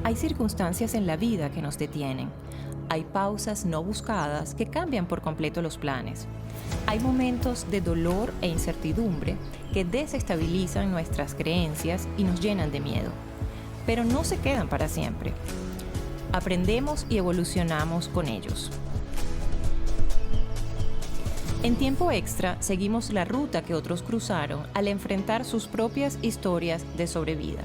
Hay circunstancias en la vida que nos detienen. Hay pausas no buscadas que cambian por completo los planes. Hay momentos de dolor e incertidumbre que desestabilizan nuestras creencias y nos llenan de miedo. Pero no se quedan para siempre. Aprendemos y evolucionamos con ellos. En Tiempo Extra seguimos la ruta que otros cruzaron al enfrentar sus propias historias de sobrevida.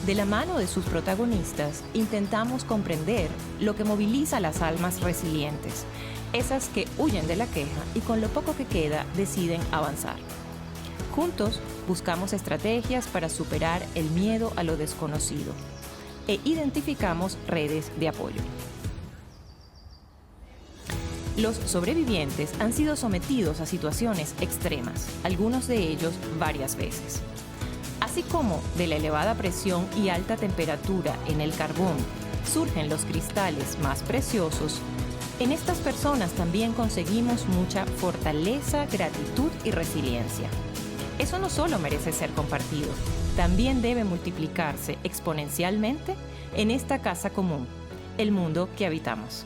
De la mano de sus protagonistas, intentamos comprender lo que moviliza a las almas resilientes, esas que huyen de la queja y con lo poco que queda deciden avanzar. Juntos buscamos estrategias para superar el miedo a lo desconocido e identificamos redes de apoyo. Los sobrevivientes han sido sometidos a situaciones extremas, algunos de ellos varias veces. Así como de la elevada presión y alta temperatura en el carbón surgen los cristales más preciosos, en estas personas también conseguimos mucha fortaleza, gratitud y resiliencia. Eso no solo merece ser compartido, también debe multiplicarse exponencialmente en esta casa común, el mundo que habitamos.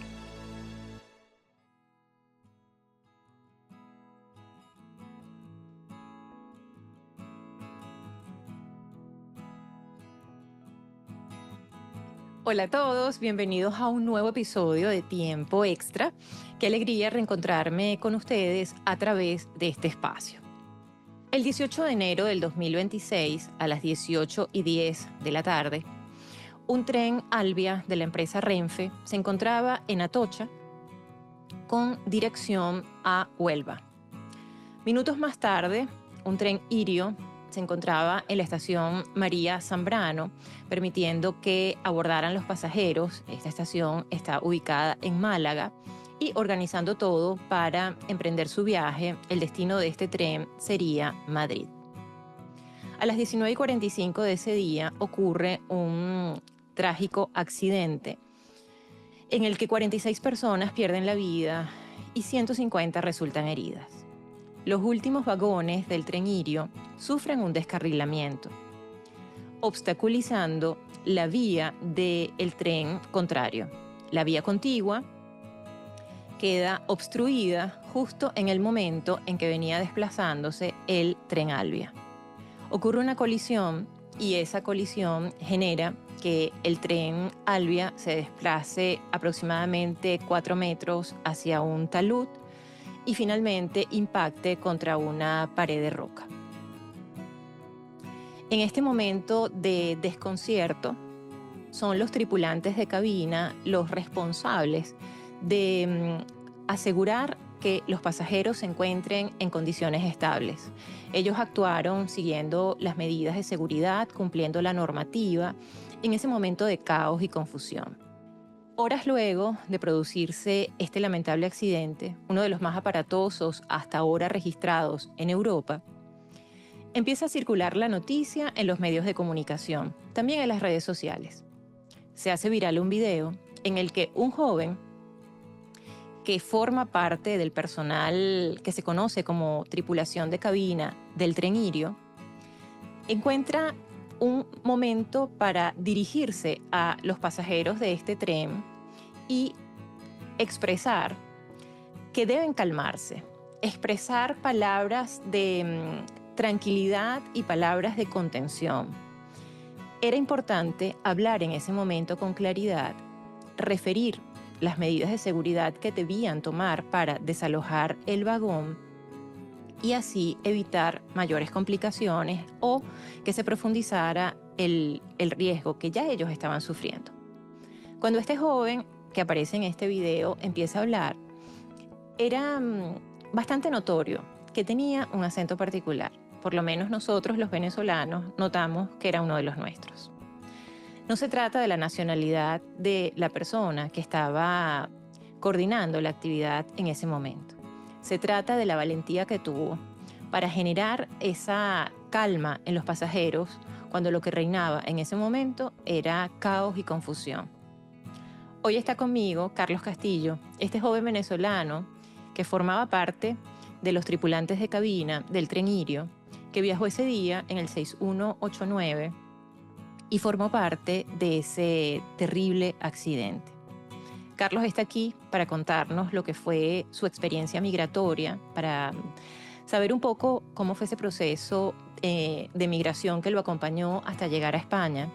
Hola a todos, bienvenidos a un nuevo episodio de Tiempo Extra. Qué alegría reencontrarme con ustedes a través de este espacio. El 18 de enero del 2026, a las 18:10 de la tarde, un tren Alvia de la empresa Renfe se encontraba en Atocha con dirección a Huelva. Minutos más tarde, un tren Irio se encontraba en la estación María Zambrano, permitiendo que abordaran los pasajeros. Esta estación está ubicada en Málaga y organizando todo para emprender su viaje. El destino de este tren sería Madrid. A las 19:45 de ese día ocurre un trágico accidente en el que 46 personas pierden la vida y 150 resultan heridas. Los últimos vagones del tren Irio sufren un descarrilamiento, obstaculizando la vía del tren contrario. La vía contigua queda obstruida justo en el momento en que venía desplazándose el tren Alvia. Ocurre una colisión y esa colisión genera que el tren Alvia se desplace aproximadamente 4 metros hacia un talud y finalmente impacte contra una pared de roca. En este momento de desconcierto, son los tripulantes de cabina los responsables de asegurar que los pasajeros se encuentren en condiciones estables. Ellos actuaron siguiendo las medidas de seguridad, cumpliendo la normativa en ese momento de caos y confusión. Horas luego de producirse este lamentable accidente, uno de los más aparatosos hasta ahora registrados en Europa, empieza a circular la noticia en los medios de comunicación, también en las redes sociales. Se hace viral un video en el que un joven que forma parte del personal que se conoce como tripulación de cabina del tren Irio encuentra un momento para dirigirse a los pasajeros de este tren y expresar que deben calmarse, expresar palabras de tranquilidad y palabras de contención. Era importante hablar en ese momento con claridad, referir las medidas de seguridad que debían tomar para desalojar el vagón y así evitar mayores complicaciones o que se profundizara el riesgo que ya ellos estaban sufriendo. Cuando este joven que aparece en este video empieza a hablar, era bastante notorio que tenía un acento particular. Por lo menos nosotros los venezolanos notamos que era uno de los nuestros. No se trata de la nacionalidad de la persona que estaba coordinando la actividad en ese momento. Se trata de la valentía que tuvo para generar esa calma en los pasajeros cuando lo que reinaba en ese momento era caos y confusión. Hoy está conmigo Carlos Castillo, este joven venezolano que formaba parte de los tripulantes de cabina del tren Irio, que viajó ese día en el 6189 y formó parte de ese terrible accidente. Carlos está aquí para contarnos lo que fue su experiencia migratoria, para saber un poco cómo fue ese proceso de migración que lo acompañó hasta llegar a España,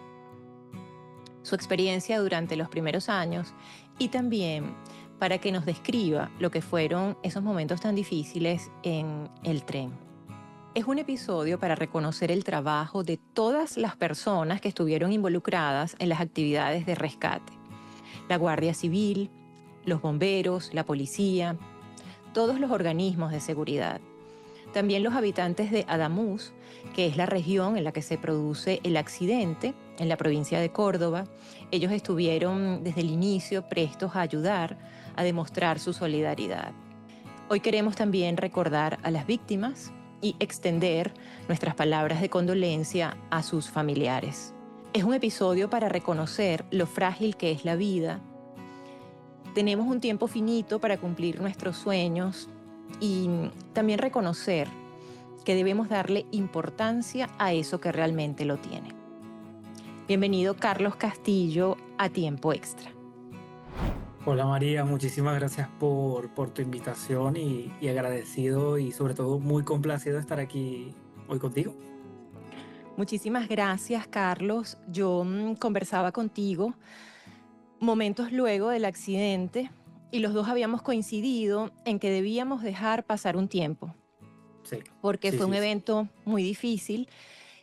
su experiencia durante los primeros años y también para que nos describa lo que fueron esos momentos tan difíciles en el tren. Es un episodio para reconocer el trabajo de todas las personas que estuvieron involucradas en las actividades de rescate. La Guardia Civil, los bomberos, la policía, todos los organismos de seguridad. También los habitantes de Adamuz, que es la región en la que se produce el accidente, en la provincia de Córdoba. Ellos estuvieron desde el inicio prestos a ayudar, a demostrar su solidaridad. Hoy queremos también recordar a las víctimas y extender nuestras palabras de condolencia a sus familiares. Es un episodio para reconocer lo frágil que es la vida. Tenemos un tiempo finito para cumplir nuestros sueños y también reconocer que debemos darle importancia a eso que realmente lo tiene. Bienvenido, Carlos Castillo, a Tiempo Extra. Hola María, muchísimas gracias por tu invitación y agradecido y sobre todo muy complacido de estar aquí hoy contigo. Muchísimas gracias, Carlos. Yo conversaba contigo momentos luego del accidente y los dos habíamos coincidido en que debíamos dejar pasar un tiempo, Sí, porque sí, fue un sí, sí. evento muy difícil.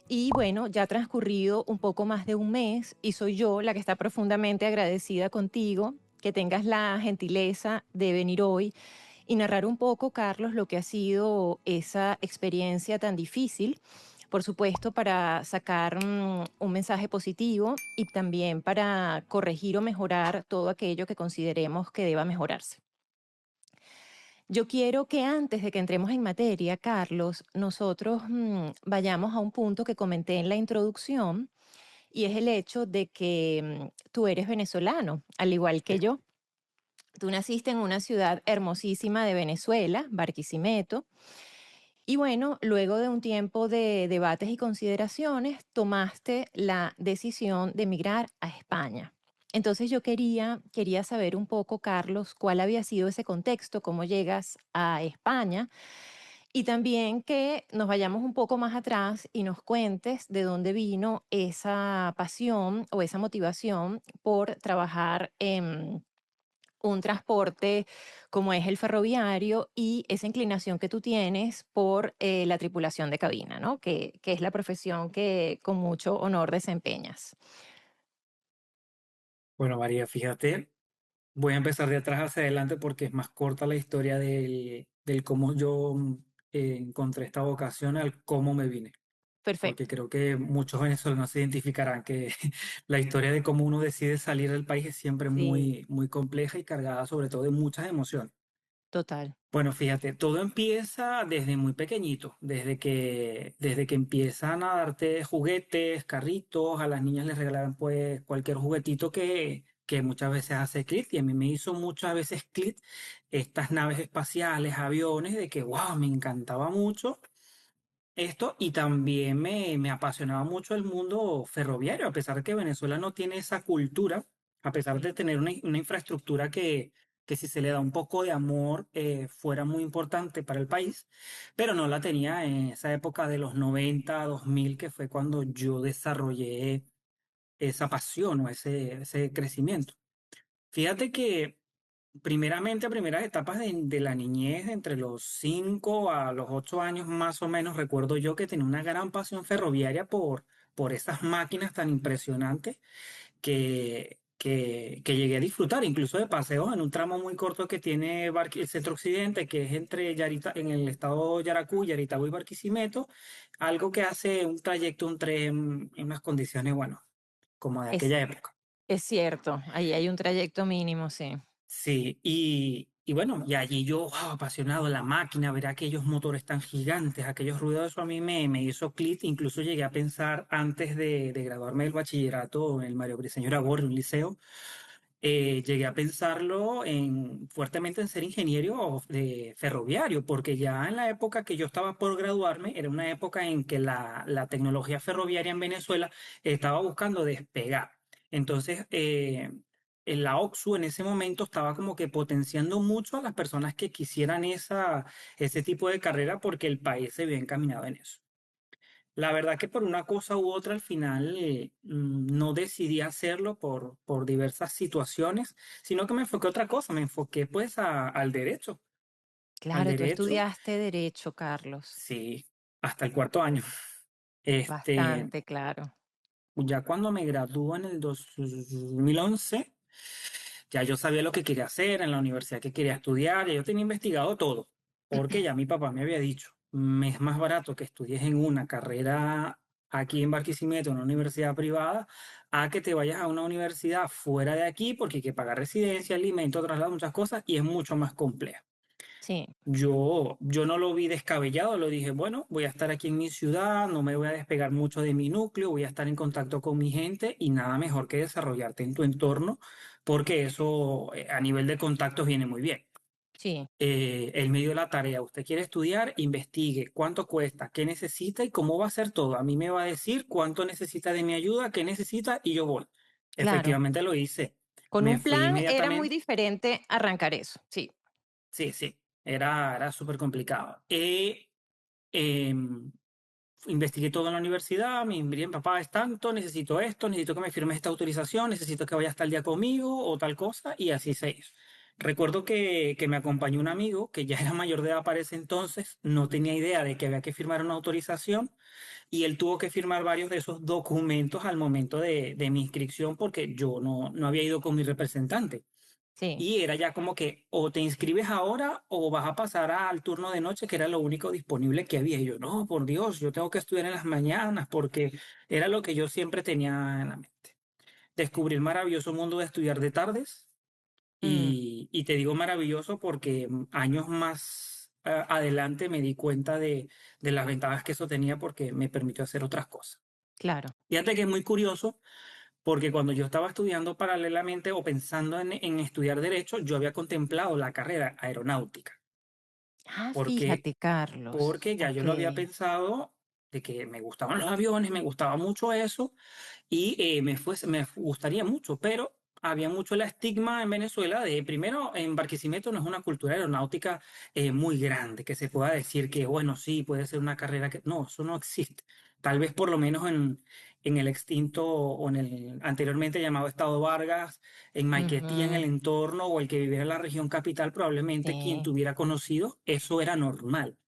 Y bueno, ya ha transcurrido un poco más de un mes y soy yo la que está profundamente agradecida contigo, que tengas la gentileza de venir hoy y narrar un poco, Carlos, lo que ha sido esa experiencia tan difícil, por supuesto, para sacar un mensaje positivo y también para corregir o mejorar todo aquello que consideremos que deba mejorarse. Yo quiero que antes de que entremos en materia, Carlos, nosotros vayamos a un punto que comenté en la introducción y es el hecho de que tú eres venezolano, al igual Sí. que yo. Tú naciste en una ciudad hermosísima de Venezuela, Barquisimeto, y bueno, luego de un tiempo de debates y consideraciones, tomaste la decisión de emigrar a España. Entonces yo quería saber un poco, Carlos, cuál había sido ese contexto, cómo llegas a España y también que nos vayamos un poco más atrás y nos cuentes de dónde vino esa pasión o esa motivación por trabajar en un transporte como es el ferroviario y esa inclinación que tú tienes por la tripulación de cabina, ¿no? Que es la profesión que con mucho honor desempeñas. Bueno María, fíjate, voy a empezar de atrás hacia adelante porque es más corta la historia del cómo yo encontré esta vocación al cómo me vine. Porque Perfecto. creo que muchos venezolanos se identificarán que la historia de cómo uno decide salir del país es siempre Sí, muy, muy compleja y cargada sobre todo de muchas emociones. total. Bueno, fíjate, todo empieza desde muy pequeñito, desde que empiezan a darte juguetes, carritos, a las niñas les regalan pues cualquier juguetito que muchas veces hace clic y a mí me hizo muchas veces clic estas naves espaciales, aviones, de que wow, me encantaba mucho esto y también me apasionaba mucho el mundo ferroviario, a pesar de que Venezuela no tiene esa cultura, a pesar Sí. de tener una infraestructura que si se le da un poco de amor fuera muy importante para el país, pero no la tenía en esa época de los 90 2000 que fue cuando yo desarrollé esa pasión o ese crecimiento. Fíjate que primeramente, a primeras etapas de la niñez, entre los 5 a los 8 años más o menos, recuerdo yo que tenía una gran pasión ferroviaria por esas máquinas tan impresionantes que llegué a disfrutar, incluso de paseos en un tramo muy corto que tiene el Centro Occidente, que es entre en el estado Yaracuy, Yaritagua y Barquisimeto, algo que hace un trayecto, un tren en unas condiciones, bueno, como de Es, aquella época. es cierto, ahí hay un trayecto mínimo, sí. Sí, y bueno, y allí yo, wow, apasionado, la máquina, ver aquellos motores tan gigantes, aquellos ruidos, eso a mí me hizo clic, incluso llegué a pensar antes de graduarme del bachillerato en el Mario Briceño Iragorri, un liceo, llegué a pensarlo fuertemente en ser ingeniero ferroviario, porque ya en la época que yo estaba por graduarme, era una época en que la tecnología ferroviaria en Venezuela estaba buscando despegar. Entonces, en la OXU en ese momento estaba como que potenciando mucho a las personas que quisieran ese tipo de carrera porque el país se había encaminado en eso. La verdad que por una cosa u otra al final no decidí hacerlo por diversas situaciones, sino que me enfoqué a otra cosa, me enfoqué pues al derecho. Al Claro, tú derecho, estudiaste derecho, Carlos. sí, hasta el cuarto año. Este, Bastante, claro. ya cuando me gradué en el 2011, ya yo sabía lo que quería hacer en la universidad que quería estudiar, ya yo tenía investigado todo, porque ya mi papá me había dicho, me es más barato que estudies en una carrera aquí en Barquisimeto, en una universidad privada, a que te vayas a una universidad fuera de aquí, porque hay que pagar residencia, alimento, traslado, muchas cosas, y es mucho más complejo. Sí, Yo no lo vi descabellado, lo dije, bueno, voy a estar aquí en mi ciudad, no me voy a despegar mucho de mi núcleo, voy a estar en contacto con mi gente y nada mejor que desarrollarte en tu entorno, porque eso a nivel de contactos viene muy bien. sí, El medio de la tarea, usted quiere estudiar, investigue cuánto cuesta, qué necesita y cómo va a hacer todo. A mí me va a decir cuánto necesita de mi ayuda, qué necesita y yo voy. claro. Efectivamente lo hice. Con Me un fui plan era muy inmediatamente. diferente arrancar eso. Sí, Sí, sí, era súper complicado. Em, Investigué todo en la universidad, me envié, papá, es tanto, necesito esto, necesito que me firmes esta autorización, necesito que vayas tal día conmigo o tal cosa, y así se hizo. Recuerdo que me acompañó un amigo que ya era mayor de edad para ese entonces, no tenía idea de que había que firmar una autorización, y él tuvo que firmar varios de esos documentos al momento de mi inscripción porque yo no había ido con mi representante. sí, Y era ya como que o te inscribes ahora o vas a pasar al turno de noche, que era lo único disponible que había. Y yo, no, por Dios, yo tengo que estudiar en las mañanas porque era lo que yo siempre tenía en la mente. Descubrí el maravilloso mundo de estudiar de tardes mm, y te digo maravilloso porque años más adelante me di cuenta de las ventajas que eso tenía porque me permitió hacer otras cosas. claro. Fíjate que es muy curioso porque cuando yo estaba estudiando paralelamente o pensando en estudiar derecho, yo había contemplado la carrera aeronáutica, Ah, porque, fíjate, Carlos. porque ya Ok, yo lo había pensado de que me gustaban los aviones, me gustaba mucho eso y me gustaría mucho, pero había mucho el estigma en Venezuela de, primero, en Barquisimeto no es una cultura aeronáutica muy grande, que se pueda decir que, bueno, sí, puede ser una carrera que... No, eso no existe. Tal vez por lo menos en el extinto o en el anteriormente llamado Estado Vargas, en Maiquetía, en el ujú, entorno, o el que viviera en la región capital, probablemente quien sí. tuviera conocido, eso era normal.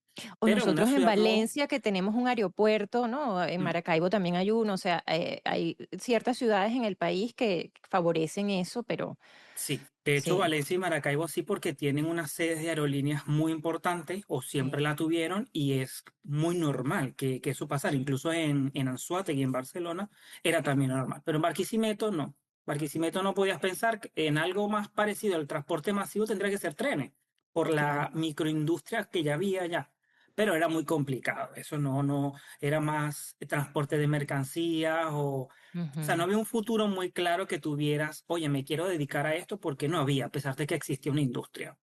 O Pero en una nosotros en ciudad no... Valencia, que tenemos un aeropuerto, ¿no? En mm, Maracaibo también hay uno. O sea, hay ciertas ciudades en el país que favorecen eso, pero Sí, de hecho sí, Valencia y Maracaibo sí porque tienen unas sedes de aerolíneas muy importantes o siempre sí, la tuvieron y es muy normal que eso pasara. sí, Incluso en Anzoátegui, en Barcelona, era también normal. Pero en Barquisimeto no. Barquisimeto no podías pensar que en algo más parecido al transporte masivo tendría que ser trenes por claro. la microindustria que ya había allá. Pero era muy complicado. Eso no, era más transporte de mercancías o sea, no Ujú, había un futuro muy claro que tuvieras, oye, me quiero dedicar a esto porque no había, a pesar de que existía una industria.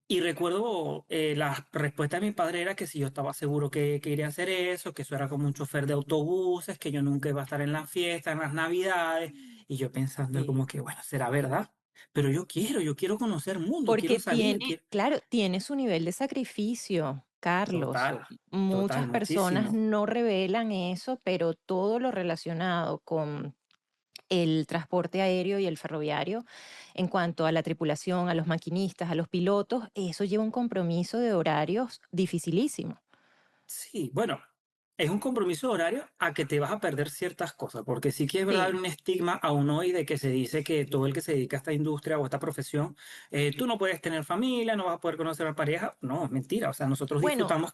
Y recuerdo la respuesta de mi padre era que si yo estaba seguro que quería hacer eso, que eso era como un chofer de autobuses, que yo nunca iba a estar en las fiestas, en las navidades, y yo pensando sí. como que, bueno, será verdad, pero yo quiero conocer mundo, quiero Porque salir, tiene, quiero... claro, tiene su nivel de sacrificio, Carlos. Total, total, Muchas personas muchísimo. no revelan eso, pero todo lo relacionado con el transporte aéreo y el ferroviario, en cuanto a la tripulación, a los maquinistas, a los pilotos, eso lleva un compromiso de horarios dificilísimo. Sí, bueno, es un compromiso horario a que te vas a perder ciertas cosas, porque sí que es verdad hay Sí, un estigma aún hoy de que se dice que todo el que se dedica a esta industria o a esta profesión, tú no puedes tener familia, no vas a poder conocer a pareja. No, es mentira, o sea, nosotros bueno, disfrutamos.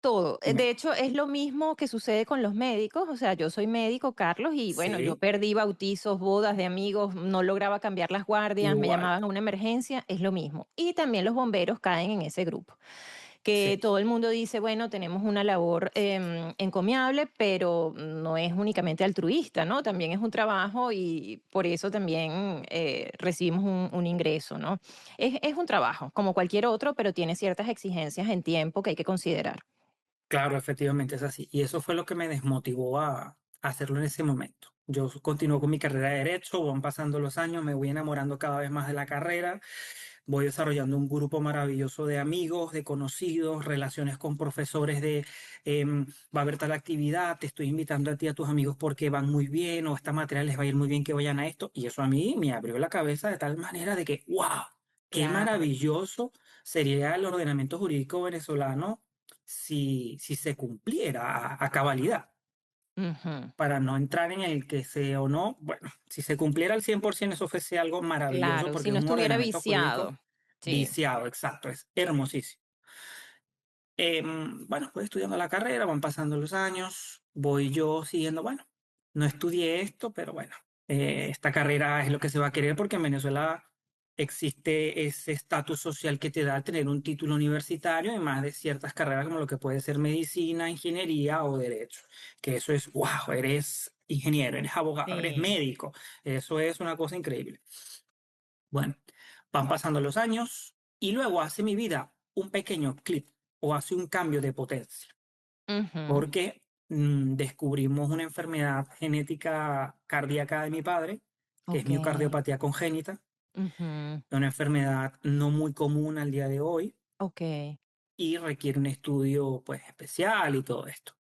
todo. De Dime. hecho, es lo mismo que sucede con los médicos. O sea, yo soy médico, Carlos, y bueno, yo Sí, perdí bautizos, bodas de amigos, no lograba cambiar las guardias, me igual. llamaban a una emergencia, es lo mismo. Y también los bomberos caen en ese grupo. que sí. todo el mundo dice, bueno, tenemos una labor encomiable, pero no es únicamente altruista, ¿no? También es un trabajo y por eso también recibimos un ingreso, ¿no? Es un trabajo, como cualquier otro, pero tiene ciertas exigencias en tiempo que hay que considerar. Claro, efectivamente es así. Y eso fue lo que me desmotivó a hacerlo en ese momento. Yo continúo con mi carrera de derecho, van pasando los años, me voy enamorando cada vez más de la carrera, voy desarrollando un grupo maravilloso de amigos, de conocidos, relaciones con profesores de, va a haber tal actividad, te estoy invitando a ti, a tus amigos porque van muy bien o esta materia les va a ir muy bien que vayan a esto. Y eso a mí me abrió la cabeza de tal manera de que, wow, qué Claro. maravilloso sería el ordenamiento jurídico venezolano si se cumpliera a cabalidad. Ujú. Para no entrar en el que sea o no, bueno, si se cumpliera al 100% eso fuese algo maravilloso Claro, porque si es no un estuviera ordenamiento jurídico viciado. Sí. viciado, exacto, es hermosísimo. Bueno, voy estudiando la carrera, van pasando los años, voy yo siguiendo, bueno, no estudié esto, pero bueno, esta carrera es lo que se va a querer porque en Venezuela existe ese estatus social que te da tener un título universitario, además de ciertas carreras como lo que puede ser medicina, ingeniería o derecho, que eso es, wow, eres ingeniero, eres abogado, eres Sí. médico, eso es una cosa increíble. Bueno, van pasando los años y luego hace mi vida un pequeño clip o hace un cambio de potencia, Ujú. porque descubrimos una enfermedad genética cardíaca de mi padre, que es Ok. miocardiopatía congénita, Ujú. una enfermedad no muy común al día de hoy Ok. y requiere un estudio pues especial y todo esto.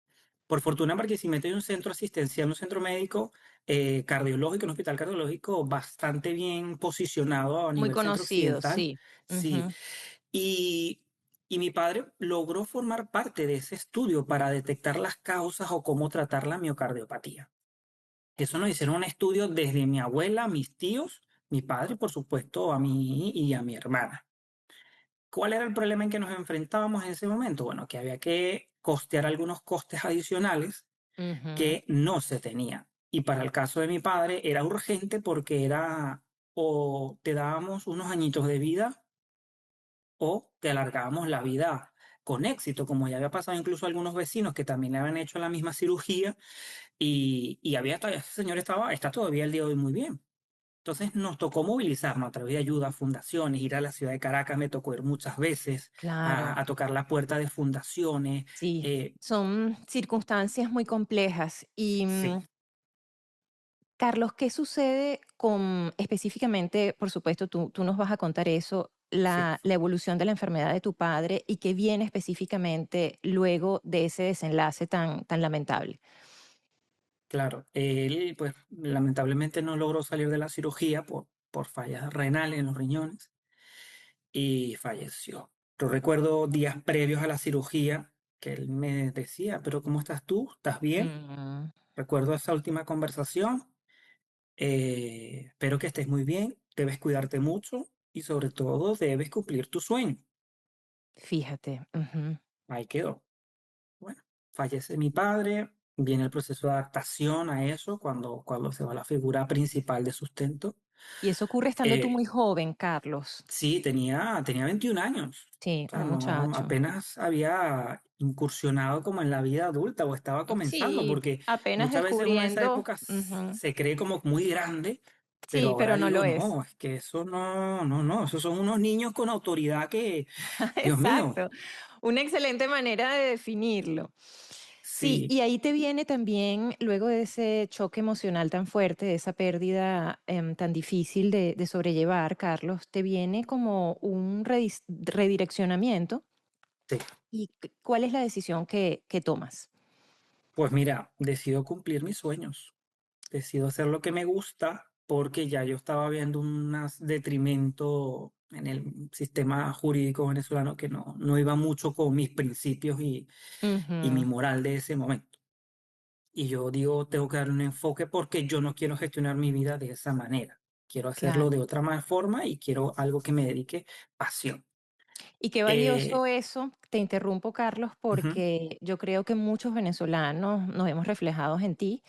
Por fortuna, porque si meto en un centro asistencial, un centro médico cardiológico, un hospital cardiológico bastante bien posicionado a Muy nivel centro conocido, occidental, sí. sí. Ujú. Y, y mi padre logró formar parte de ese estudio para detectar las causas o cómo tratar la miocardiopatía. Eso nos hicieron un estudio desde mi abuela, mis tíos, mi padre, por supuesto, a mí y a mi hermana. ¿Cuál era el problema en que nos enfrentábamos en ese momento? Bueno, que había que costear algunos costes adicionales Ujú. que no se tenían. Y para el caso de mi padre era urgente porque era o te dábamos unos añitos de vida o te alargábamos la vida con éxito, como ya había pasado incluso a algunos vecinos que también le habían hecho la misma cirugía y había todavía, ese señor está todavía el día de hoy muy bien. Entonces nos tocó movilizarnos a través de ayudas, fundaciones, ir a la ciudad de Caracas, me tocó ir muchas veces Claro, a tocar la puerta de fundaciones. sí. eh, Son circunstancias muy complejas. Y sí, Carlos, ¿qué sucede con específicamente, por supuesto, tú nos vas a contar eso, sí, la evolución de la enfermedad de tu padre y qué viene específicamente luego de ese desenlace tan lamentable? claro. Él, pues, lamentablemente no logró salir de la cirugía por fallas renales en los riñones y falleció. Yo recuerdo días previos a la cirugía que él me decía, pero ¿cómo estás tú? ¿Estás bien? Mm, Recuerdo esa última conversación. Espero que estés muy bien, debes cuidarte mucho y sobre todo debes cumplir tu sueño. fíjate. Ujú. Ahí quedó. Bueno, fallece mi padre, viene el proceso de adaptación a eso cuando se va la figura principal de sustento. Y eso ocurre estando tú Eh, muy joven, Carlos. sí, tenía 21 años. Sí, O sea, un no, muchacho. apenas había incursionado como en la vida adulta o estaba comenzando, Sí, porque apenas muchas veces uno en esa descubriendo. época Ujú. se cree como muy grande, pero Sí, pero ahora no digo, lo es. no, es que eso no, esos son unos niños con autoridad que, Dios mío, Exacto. Una excelente manera de definirlo. Sí, sí, y ahí te viene también, luego de ese choque emocional tan fuerte, de esa pérdida tan difícil de sobrellevar, Carlos, te viene como un redireccionamiento. sí. ¿Y cuál es la decisión que tomas? Pues mira, decido cumplir mis sueños, decido hacer lo que me gusta porque ya yo estaba viendo un detrimento en el sistema jurídico venezolano que no iba mucho con mis principios y mi Ujú. moral de ese momento. Y yo digo, tengo que darle un enfoque porque yo no quiero gestionar mi vida de esa manera. Quiero hacerlo Claro. de otra forma y quiero algo que me dedique pasión. Y qué valioso Eh, eso, te interrumpo, Carlos, ujú, porque yo creo que muchos venezolanos nos vemos reflejados en ti.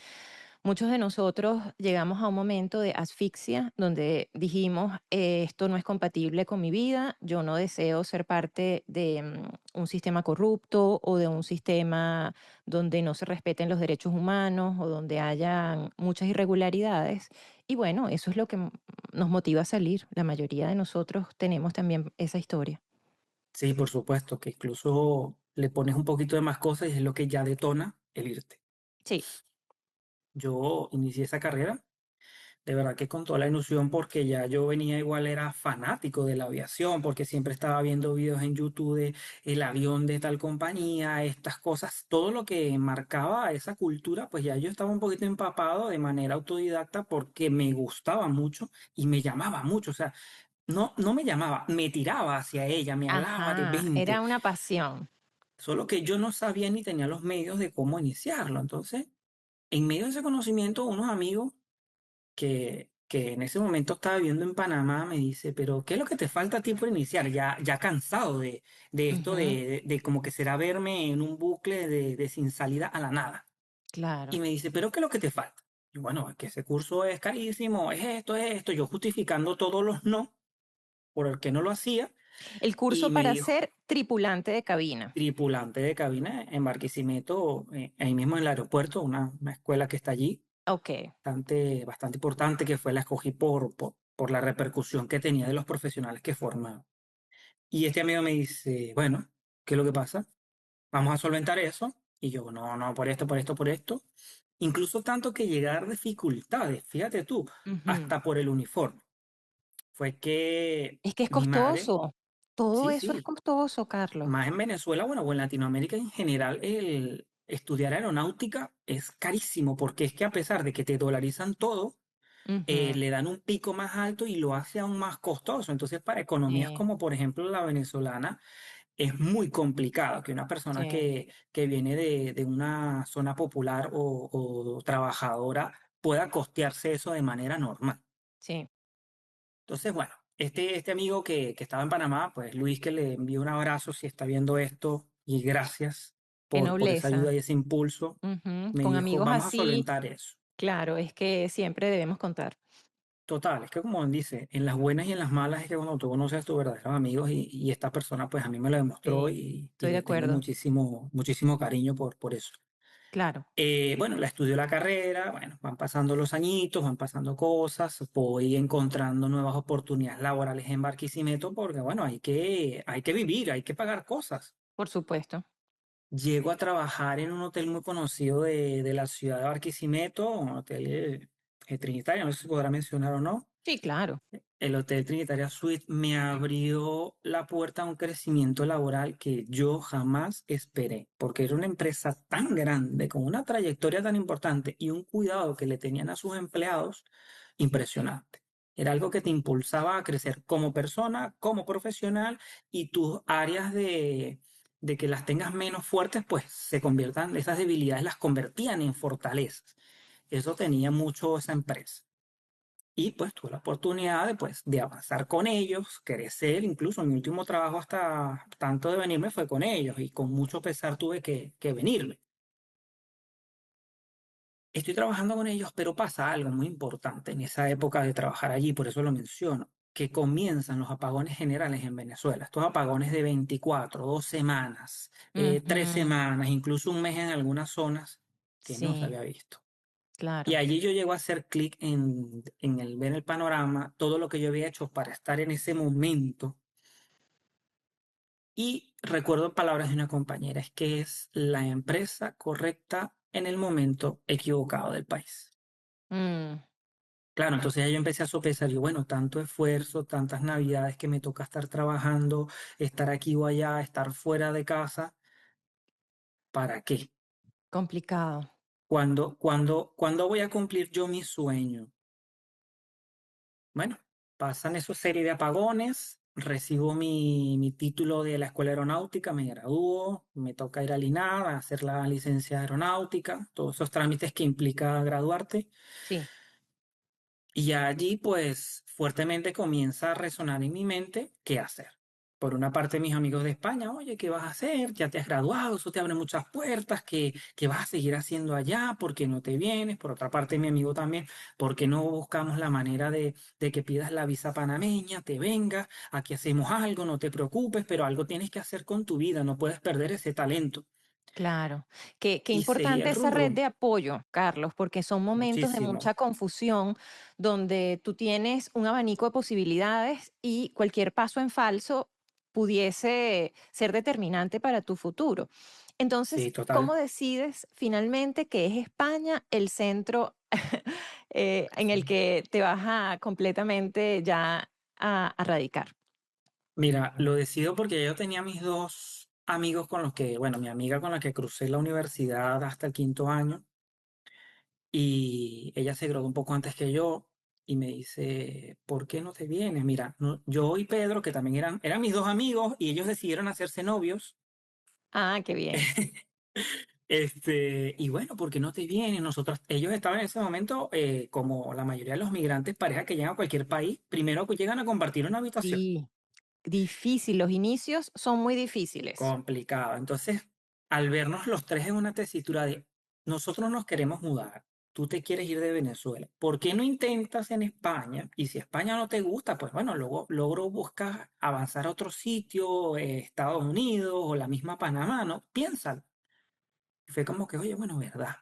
Muchos de nosotros llegamos a un momento de asfixia donde dijimos, esto no es compatible con mi vida, yo no deseo ser parte de un sistema corrupto o de un sistema donde no se respeten los derechos humanos o donde hayan muchas irregularidades. Y bueno, eso es lo que nos motiva a salir. La mayoría de nosotros tenemos también esa historia. Sí, por supuesto, que incluso le pones un poquito de más cosas y es lo que ya detona el irte. Sí. Yo inicié esa carrera, de verdad que con toda la ilusión, porque ya yo venía igual, era fanático de la aviación, porque siempre estaba viendo videos en YouTube de el avión de tal compañía, estas cosas, todo lo que marcaba esa cultura, pues ya yo estaba un poquito empapado de manera autodidacta porque me gustaba mucho y me llamaba mucho, o sea, no me llamaba, me tiraba hacia ella, me alaba de Ajá, 20. era una pasión. Solo que yo no sabía ni tenía los medios de cómo iniciarlo. Entonces, en medio de ese conocimiento, unos amigos que en ese momento estaba viviendo en Panamá me dice, pero ¿qué es lo que te falta a ti por iniciar? Ya cansado de esto Ujú, de como que será verme en un bucle de sin salida a la nada. Y claro. me dice, pero ¿qué es lo que te falta? Y bueno, es que ese curso es carísimo, es esto, yo justificando todos los no por el que no lo hacía. El Y curso me para dijo, ser tripulante de cabina. tripulante de cabina en Barquisimeto, ahí mismo en el aeropuerto, una escuela que está allí, Ok. bastante importante, que fue la escogí por la repercusión que tenía de los profesionales que formaban. Y este amigo me dice, bueno, ¿qué es lo que pasa? Vamos a solventar eso. Y yo, no, no, por esto, por esto, por esto. Incluso tanto que llegar dificultades, fíjate tú, Ujú. hasta por el uniforme. Fue que Es que es mi madre, costoso. Todo sí, eso es sí, costoso, Carlos. más en Venezuela, bueno, o en Latinoamérica en general, el estudiar aeronáutica es carísimo, porque es que a pesar de que te dolarizan todo, Ujú. le dan un pico más alto y lo hace aún más costoso. Entonces, para economías Sí, como por ejemplo la venezolana, es muy complicado que una persona sí, que viene de una zona popular o trabajadora pueda costearse eso de manera normal. sí. Entonces, bueno, este amigo que estaba en Panamá, pues Luis, que le envío un abrazo si está viendo esto y gracias Qué por esa ayuda nobleza. y ese impulso, Ujú. me Con dijo, amigos vamos a así, solventar eso. claro, es que siempre debemos contar. Total, es que como dice, en las buenas y en las malas es que cuando tú conoces a tus verdaderos amigos y esta persona pues a mí me lo demostró Sí, y estoy de le tengo acuerdo. muchísimo, muchísimo cariño por eso. Claro. Bueno, la estudio la carrera, bueno, van pasando los añitos, van pasando cosas, voy encontrando nuevas oportunidades laborales en Barquisimeto porque, bueno, hay que vivir, hay que pagar cosas. Por supuesto. Llego a trabajar en un hotel muy conocido de la ciudad de Barquisimeto, un hotel Trinitario, no sé si podrá mencionar o no. Sí, claro. El Hotel Trinitaria Suite me abrió la puerta a un crecimiento laboral que yo jamás esperé, porque era una empresa tan grande, con una trayectoria tan importante y un cuidado que le tenían a sus empleados impresionante. Era algo que te impulsaba a crecer como persona, como profesional y tus áreas de que las tengas menos fuertes, pues se conviertan, esas debilidades las convertían en fortalezas. Eso tenía mucho esa empresa. Y pues tuve la oportunidad de, pues, de avanzar con ellos, crecer, incluso mi último trabajo hasta tanto de venirme fue con ellos y con mucho pesar tuve que venirme. Estoy trabajando con ellos, pero pasa algo muy importante en esa época de trabajar allí, por eso lo menciono, que comienzan los apagones generales en Venezuela. Estos apagones de 24, 2 semanas, 3 semanas, incluso un mes en algunas zonas que no se Sí, había visto. Y claro. allí yo llego a hacer clic en el ver el panorama, todo lo que yo había hecho para estar en ese momento. Y recuerdo palabras de una compañera, es que es la empresa correcta en el momento equivocado del país. Mm, Claro, entonces ya yo empecé a sopesar, yo, bueno, tanto esfuerzo, tantas navidades que me toca estar trabajando, estar aquí o allá, estar fuera de casa, ¿para qué? complicado. ¿Cuándo voy a cumplir yo mi sueño? Bueno, pasan esa serie de apagones, recibo mi título de la escuela aeronáutica, me gradúo, me toca ir al INAV a hacer la licencia de aeronáutica, todos esos trámites que implica graduarte. Sí. Y allí, pues, fuertemente comienza a resonar en mi mente qué hacer. por una parte mis amigos de España, oye, ¿qué vas a hacer? Ya te has graduado, eso te abre muchas puertas, ¿qué vas a seguir haciendo allá? ¿Por qué no te vienes? Por otra parte mi amigo también, ¿por qué no buscamos la manera de que pidas la visa panameña, te vengas, aquí hacemos algo, no te preocupes, pero algo tienes que hacer con tu vida, no puedes perder ese talento. Claro, qué Y seguí importante el esa red rumbo, de apoyo, Carlos, porque son momentos de muchísimo, mucha confusión donde tú tienes un abanico de posibilidades y cualquier paso en falso pudiese ser determinante para tu futuro. Entonces, sí, total. ¿cómo decides finalmente que es España el centro en el que te vas a completamente ya a radicar? Mira, lo decido porque yo tenía mis dos amigos con los que, bueno, mi amiga con la que crucé la universidad hasta el quinto año y ella se graduó un poco antes que yo y me dice, ¿por qué no te vienes? Mira, yo y Pedro, que también eran mis dos amigos y ellos decidieron hacerse novios. Ah, qué bien. Y bueno, ¿por qué no te vienes? Nosotros, ellos estaban en ese momento, como la mayoría de los migrantes, pareja que llegan a cualquier país, primero que llegan a compartir una habitación. Sí, difícil, los inicios son muy difíciles. Complicado. Entonces, al vernos los tres en una tesitura de nosotros nos queremos mudar, tú te quieres ir de Venezuela, ¿por qué no intentas en España? Y si España no te gusta, pues bueno, luego logro buscar avanzar a otro sitio, Estados Unidos o la misma Panamá, ¿no? Piénsalo. Y fue como que, oye, bueno, verdad.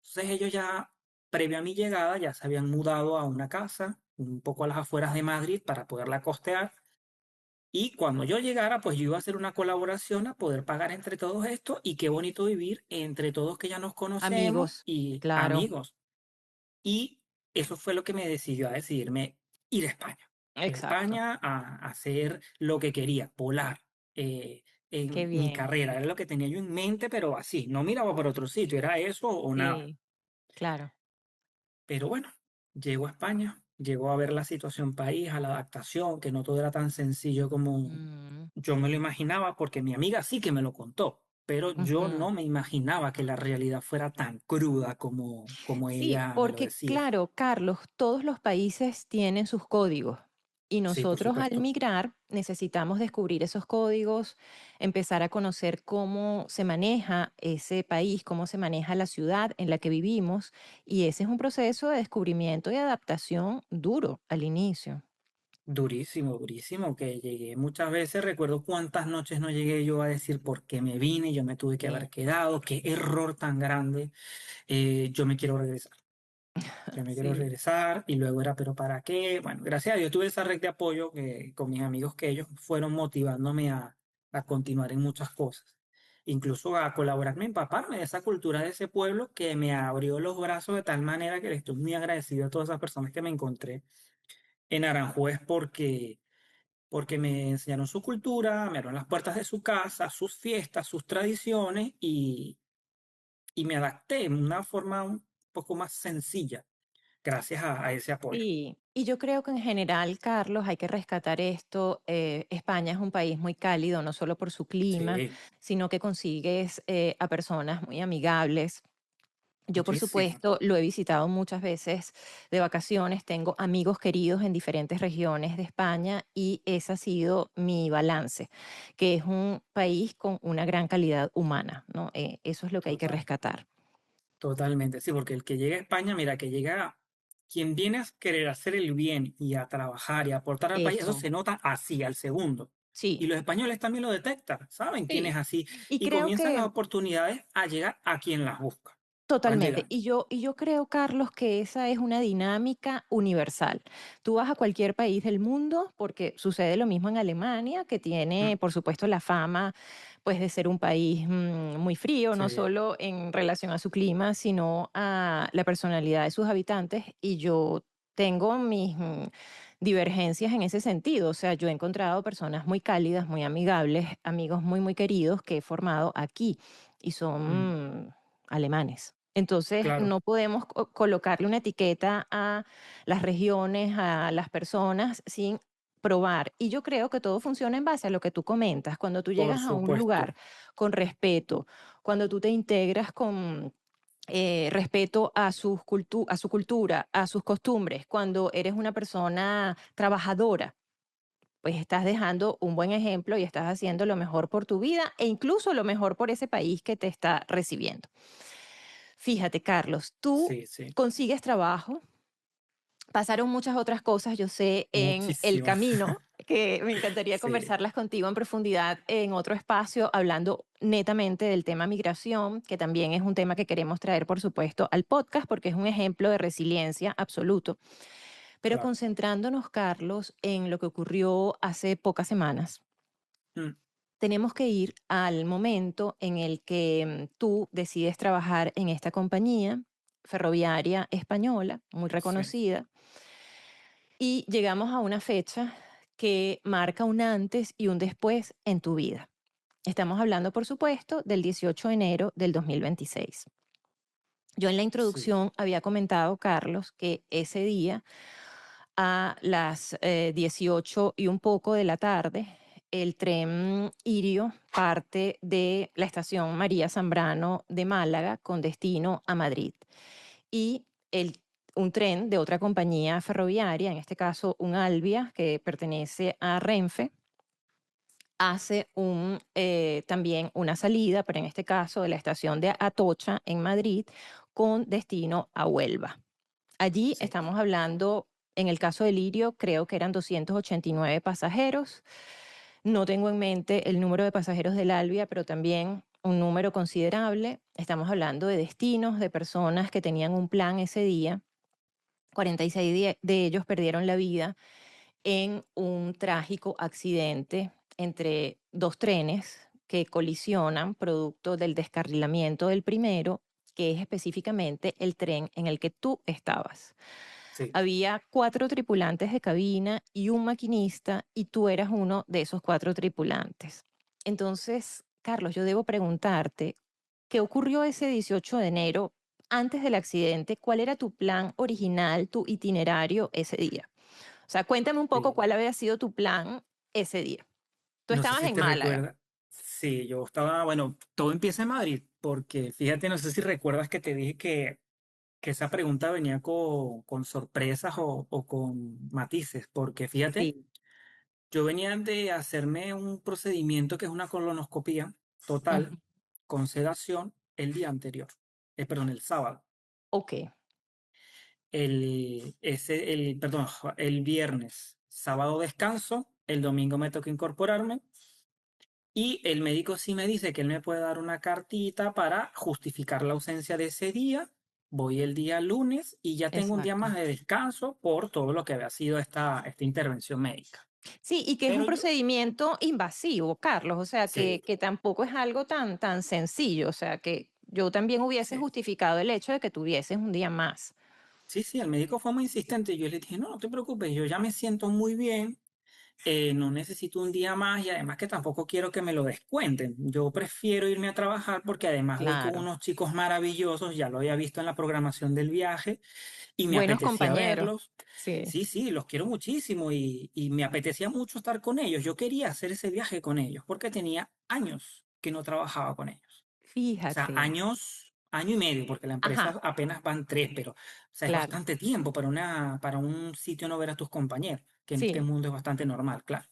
Entonces ellos ya, previo a mi llegada, ya se habían mudado a una casa un poco a las afueras de Madrid para poderla costear. Y cuando yo llegara, pues yo iba a hacer una colaboración a poder pagar entre todos esto y qué bonito vivir entre todos que ya nos conocemos Amigos, y claro, amigos. Y eso fue lo que me decidió a decidirme ir a España. Ir a exacto. España a hacer lo que quería, volar Qué en mi bien. carrera. Era lo que tenía yo en mente, pero así, no miraba por otro sitio, era eso o nada. Sí, claro. Pero bueno, llego a España, llego a ver la situación país, a la adaptación, que no todo era tan sencillo como Mm, yo me lo imaginaba, porque mi amiga sí que me lo contó, pero yo ujú. no me imaginaba que la realidad fuera tan cruda como Sí, ella me lo porque decía. claro, Carlos, todos los países tienen sus códigos y Sí, por nosotros al supuesto. migrar necesitamos descubrir esos códigos, empezar a conocer cómo se maneja ese país, cómo se maneja la ciudad en la que vivimos y ese es un proceso de descubrimiento y adaptación duro al inicio. Durísimo, durísimo, que llegué muchas veces, recuerdo cuántas noches no llegué yo a decir por qué me vine, yo me tuve que Sí, haber quedado, qué error tan grande, yo me quiero regresar. Yo me quiero sí. regresar y luego era, pero ¿para qué? Bueno, gracias a Dios tuve esa red de apoyo con mis amigos que ellos fueron motivándome a continuar en muchas cosas, incluso a colaborarme, empaparme de esa cultura de ese pueblo que me abrió los brazos de tal manera que le estoy muy agradecido a todas esas personas que me encontré en Aranjuez porque me enseñaron su cultura, me abrieron las puertas de su casa, sus fiestas, sus tradiciones y me adapté en una forma un poco más sencilla gracias a ese apoyo. Sí, y yo creo que en general, Carlos, hay que rescatar esto. España es un país muy cálido, no solo por su clima, Sí, sino que consigues a personas muy amigables. Yo, por muchísimo. supuesto, lo he visitado muchas veces de vacaciones, tengo amigos queridos en diferentes regiones de España y ese ha sido mi balance, que es un país con una gran calidad humana, ¿no? Eso es lo que hay que Total, rescatar. totalmente. Sí, porque el que llega a España, mira, que llega, quien viene a querer hacer el bien y a trabajar y a aportar al país, eso Eso, se nota así, al segundo. sí, Y los españoles también lo detectan, saben quién es sí. así Y y creo comienzan las que oportunidades a llegar a quien las busca. Van totalmente. llegando. Y yo creo, Carlos, que esa es una dinámica universal. Tú vas a cualquier país del mundo, porque sucede lo mismo en Alemania, que Mm, tiene, por supuesto, la fama, pues, de ser un país muy frío, no sí, solo en relación a su clima, sino a la personalidad de sus habitantes. Y yo tengo mis divergencias en ese sentido. O sea, yo he encontrado personas muy cálidas, muy amigables, amigos muy, muy queridos que he formado aquí y mm, son alemanes. Entonces, claro, no podemos colocarle una etiqueta a las regiones, a las personas, sin probar. Y yo creo que todo funciona en base a lo que tú comentas. Cuando tú por llegas a un lugar supuesto. con respeto, cuando tú te integras con respeto a, a su cultura, a sus costumbres, cuando eres una persona trabajadora, pues estás dejando un buen ejemplo y estás haciendo lo mejor por tu vida e incluso lo mejor por ese país que te está recibiendo. Fíjate, Carlos, tú Sí, sí, consigues trabajo, pasaron muchas otras cosas, yo sé, en el muchísimo. camino, que me encantaría Sí, conversarlas contigo en profundidad en otro espacio, hablando netamente del tema migración, que también es un tema que queremos traer, por supuesto, al podcast, porque es un ejemplo de resiliencia absoluto. Pero claro. concentrándonos, Carlos, en lo que ocurrió hace pocas semanas, Mm, tenemos que ir al momento en el que tú decides trabajar en esta compañía ferroviaria española, muy sí, reconocida, y llegamos a una fecha que marca un antes y un después en tu vida. Estamos hablando, por supuesto, del 18 de enero del 2026. Yo en la sí, introducción había comentado, Carlos, que ese día a las 18 y un poco de la tarde, el tren Irio parte de la estación María Zambrano de Málaga con destino a Madrid. Y un tren de otra compañía ferroviaria, en este caso un Alvia, que pertenece a Renfe, hace también una salida, pero en este caso de la estación de Atocha en Madrid, con destino a Huelva. Allí sí. estamos hablando, en el caso del Lirio, creo que eran 289 pasajeros. No tengo en mente el número de pasajeros del Albia, pero también un número considerable. Estamos hablando de destinos, de personas que tenían un plan ese día. 46 de ellos perdieron la vida en un trágico accidente entre dos trenes que colisionan producto del descarrilamiento del primero, que es específicamente el tren en el que tú estabas. Sí. Había 4 tripulantes de cabina y un maquinista y tú eras uno de esos 4 tripulantes. Entonces, Carlos, yo debo preguntarte, ¿qué ocurrió ese 18 de enero antes del accidente? ¿Cuál era tu plan original, tu itinerario ese día? O sea, cuéntame un poco Sí. cuál había sido tu plan ese día. Tú No sé estabas si en te Málaga. recuerdas. Sí, yo estaba, bueno, todo empieza en Madrid, porque fíjate, no sé si recuerdas que te dije que esa pregunta venía con sorpresas o con matices, porque fíjate, Sí. yo venía de hacerme un procedimiento que es una colonoscopía total Ujú. con sedación el día anterior, perdón, el sábado. Ok, Perdón, el viernes, sábado descanso, el domingo me toca incorporarme y el médico sí me dice que él me puede dar una cartita para justificar la ausencia de ese día. Voy el día lunes y ya tengo un día exacto. más de descanso por todo lo que había sido esta intervención médica. Sí, y que es un Pero yo, procedimiento invasivo, Carlos, o sea, sí, que tampoco es algo tan sencillo, o sea, que yo también hubiese sí, justificado el hecho de que tuvieses un día más. sí, sí, el médico fue muy insistente y yo le dije, no, no te preocupes, yo ya me siento muy bien. No necesito un día más y además que tampoco quiero que me lo descuenten. Yo prefiero irme a trabajar porque además voy con Claro, unos chicos maravillosos, ya lo había visto en la programación del viaje y me buenos apetecía compañeros, verlos. sí, Sí, sí, los quiero muchísimo y me apetecía mucho estar con ellos. Yo quería hacer ese viaje con ellos porque tenía años que no trabajaba con ellos. O sea, fíjate, año y medio, porque la ajá, empresa apenas van 3, pero o sea, es claro, bastante tiempo para un sitio no ver a tus compañeros, que en este sí, mundo es bastante normal, claro.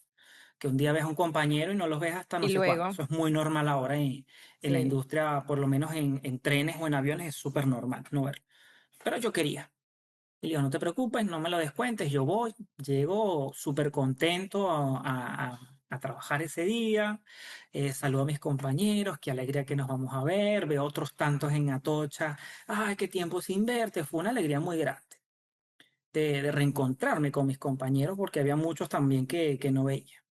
Que un día ves a un compañero y no los ves hasta no y sé cuándo. luego, Eso es muy normal ahora en la sí, industria, por lo menos en trenes o en aviones, es súper normal no verlo. Pero yo quería. Y le digo, no te preocupes, no me lo descuentes, yo voy, llego súper contento a trabajar ese día, saludo a mis compañeros, qué alegría que nos vamos a ver, veo otros tantos en Atocha, ay, qué tiempo sin verte, fue una alegría muy grande de reencontrarme con mis compañeros porque había muchos también que no veía.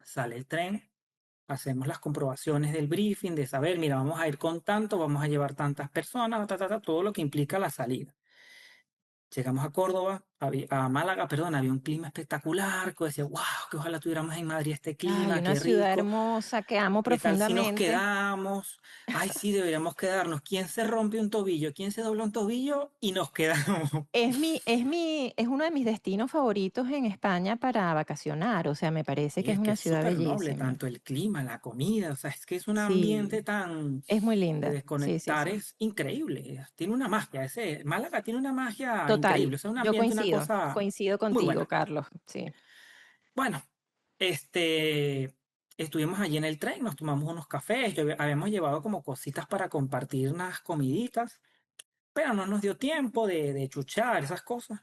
Sale el tren, hacemos las comprobaciones del briefing, de saber, mira, vamos a ir con tanto, vamos a llevar tantas personas, todo lo que implica la salida. Llegamos a Córdoba, a Málaga, perdón, había un clima espectacular, que decía, wow, que ojalá tuviéramos en Madrid este ay, clima, una qué ciudad rico. hermosa que amo ¿Qué tal si nos profundamente. quedamos? Ay, sí, deberíamos quedarnos. ¿Quién se rompe un tobillo? ¿Quién se dobla un tobillo? Y nos quedamos. Es uno de mis destinos favoritos en España para vacacionar, o sea, me parece Y que es es que una es ciudad súper noble, bellísima. tanto el clima, la comida, o sea, es que es un ambiente Sí, tan es muy de linda. Sí, sí, desconectar, sí. es increíble. Tiene una magia, Málaga tiene una magia Total, increíble, o sea, un yo ambiente, una cosa coincido muy contigo, buena. Carlos. Sí, Bueno. este, estuvimos allí en el tren, nos tomamos unos cafés, habíamos llevado como cositas para compartir unas comiditas, pero no nos dio tiempo de chuchar esas cosas.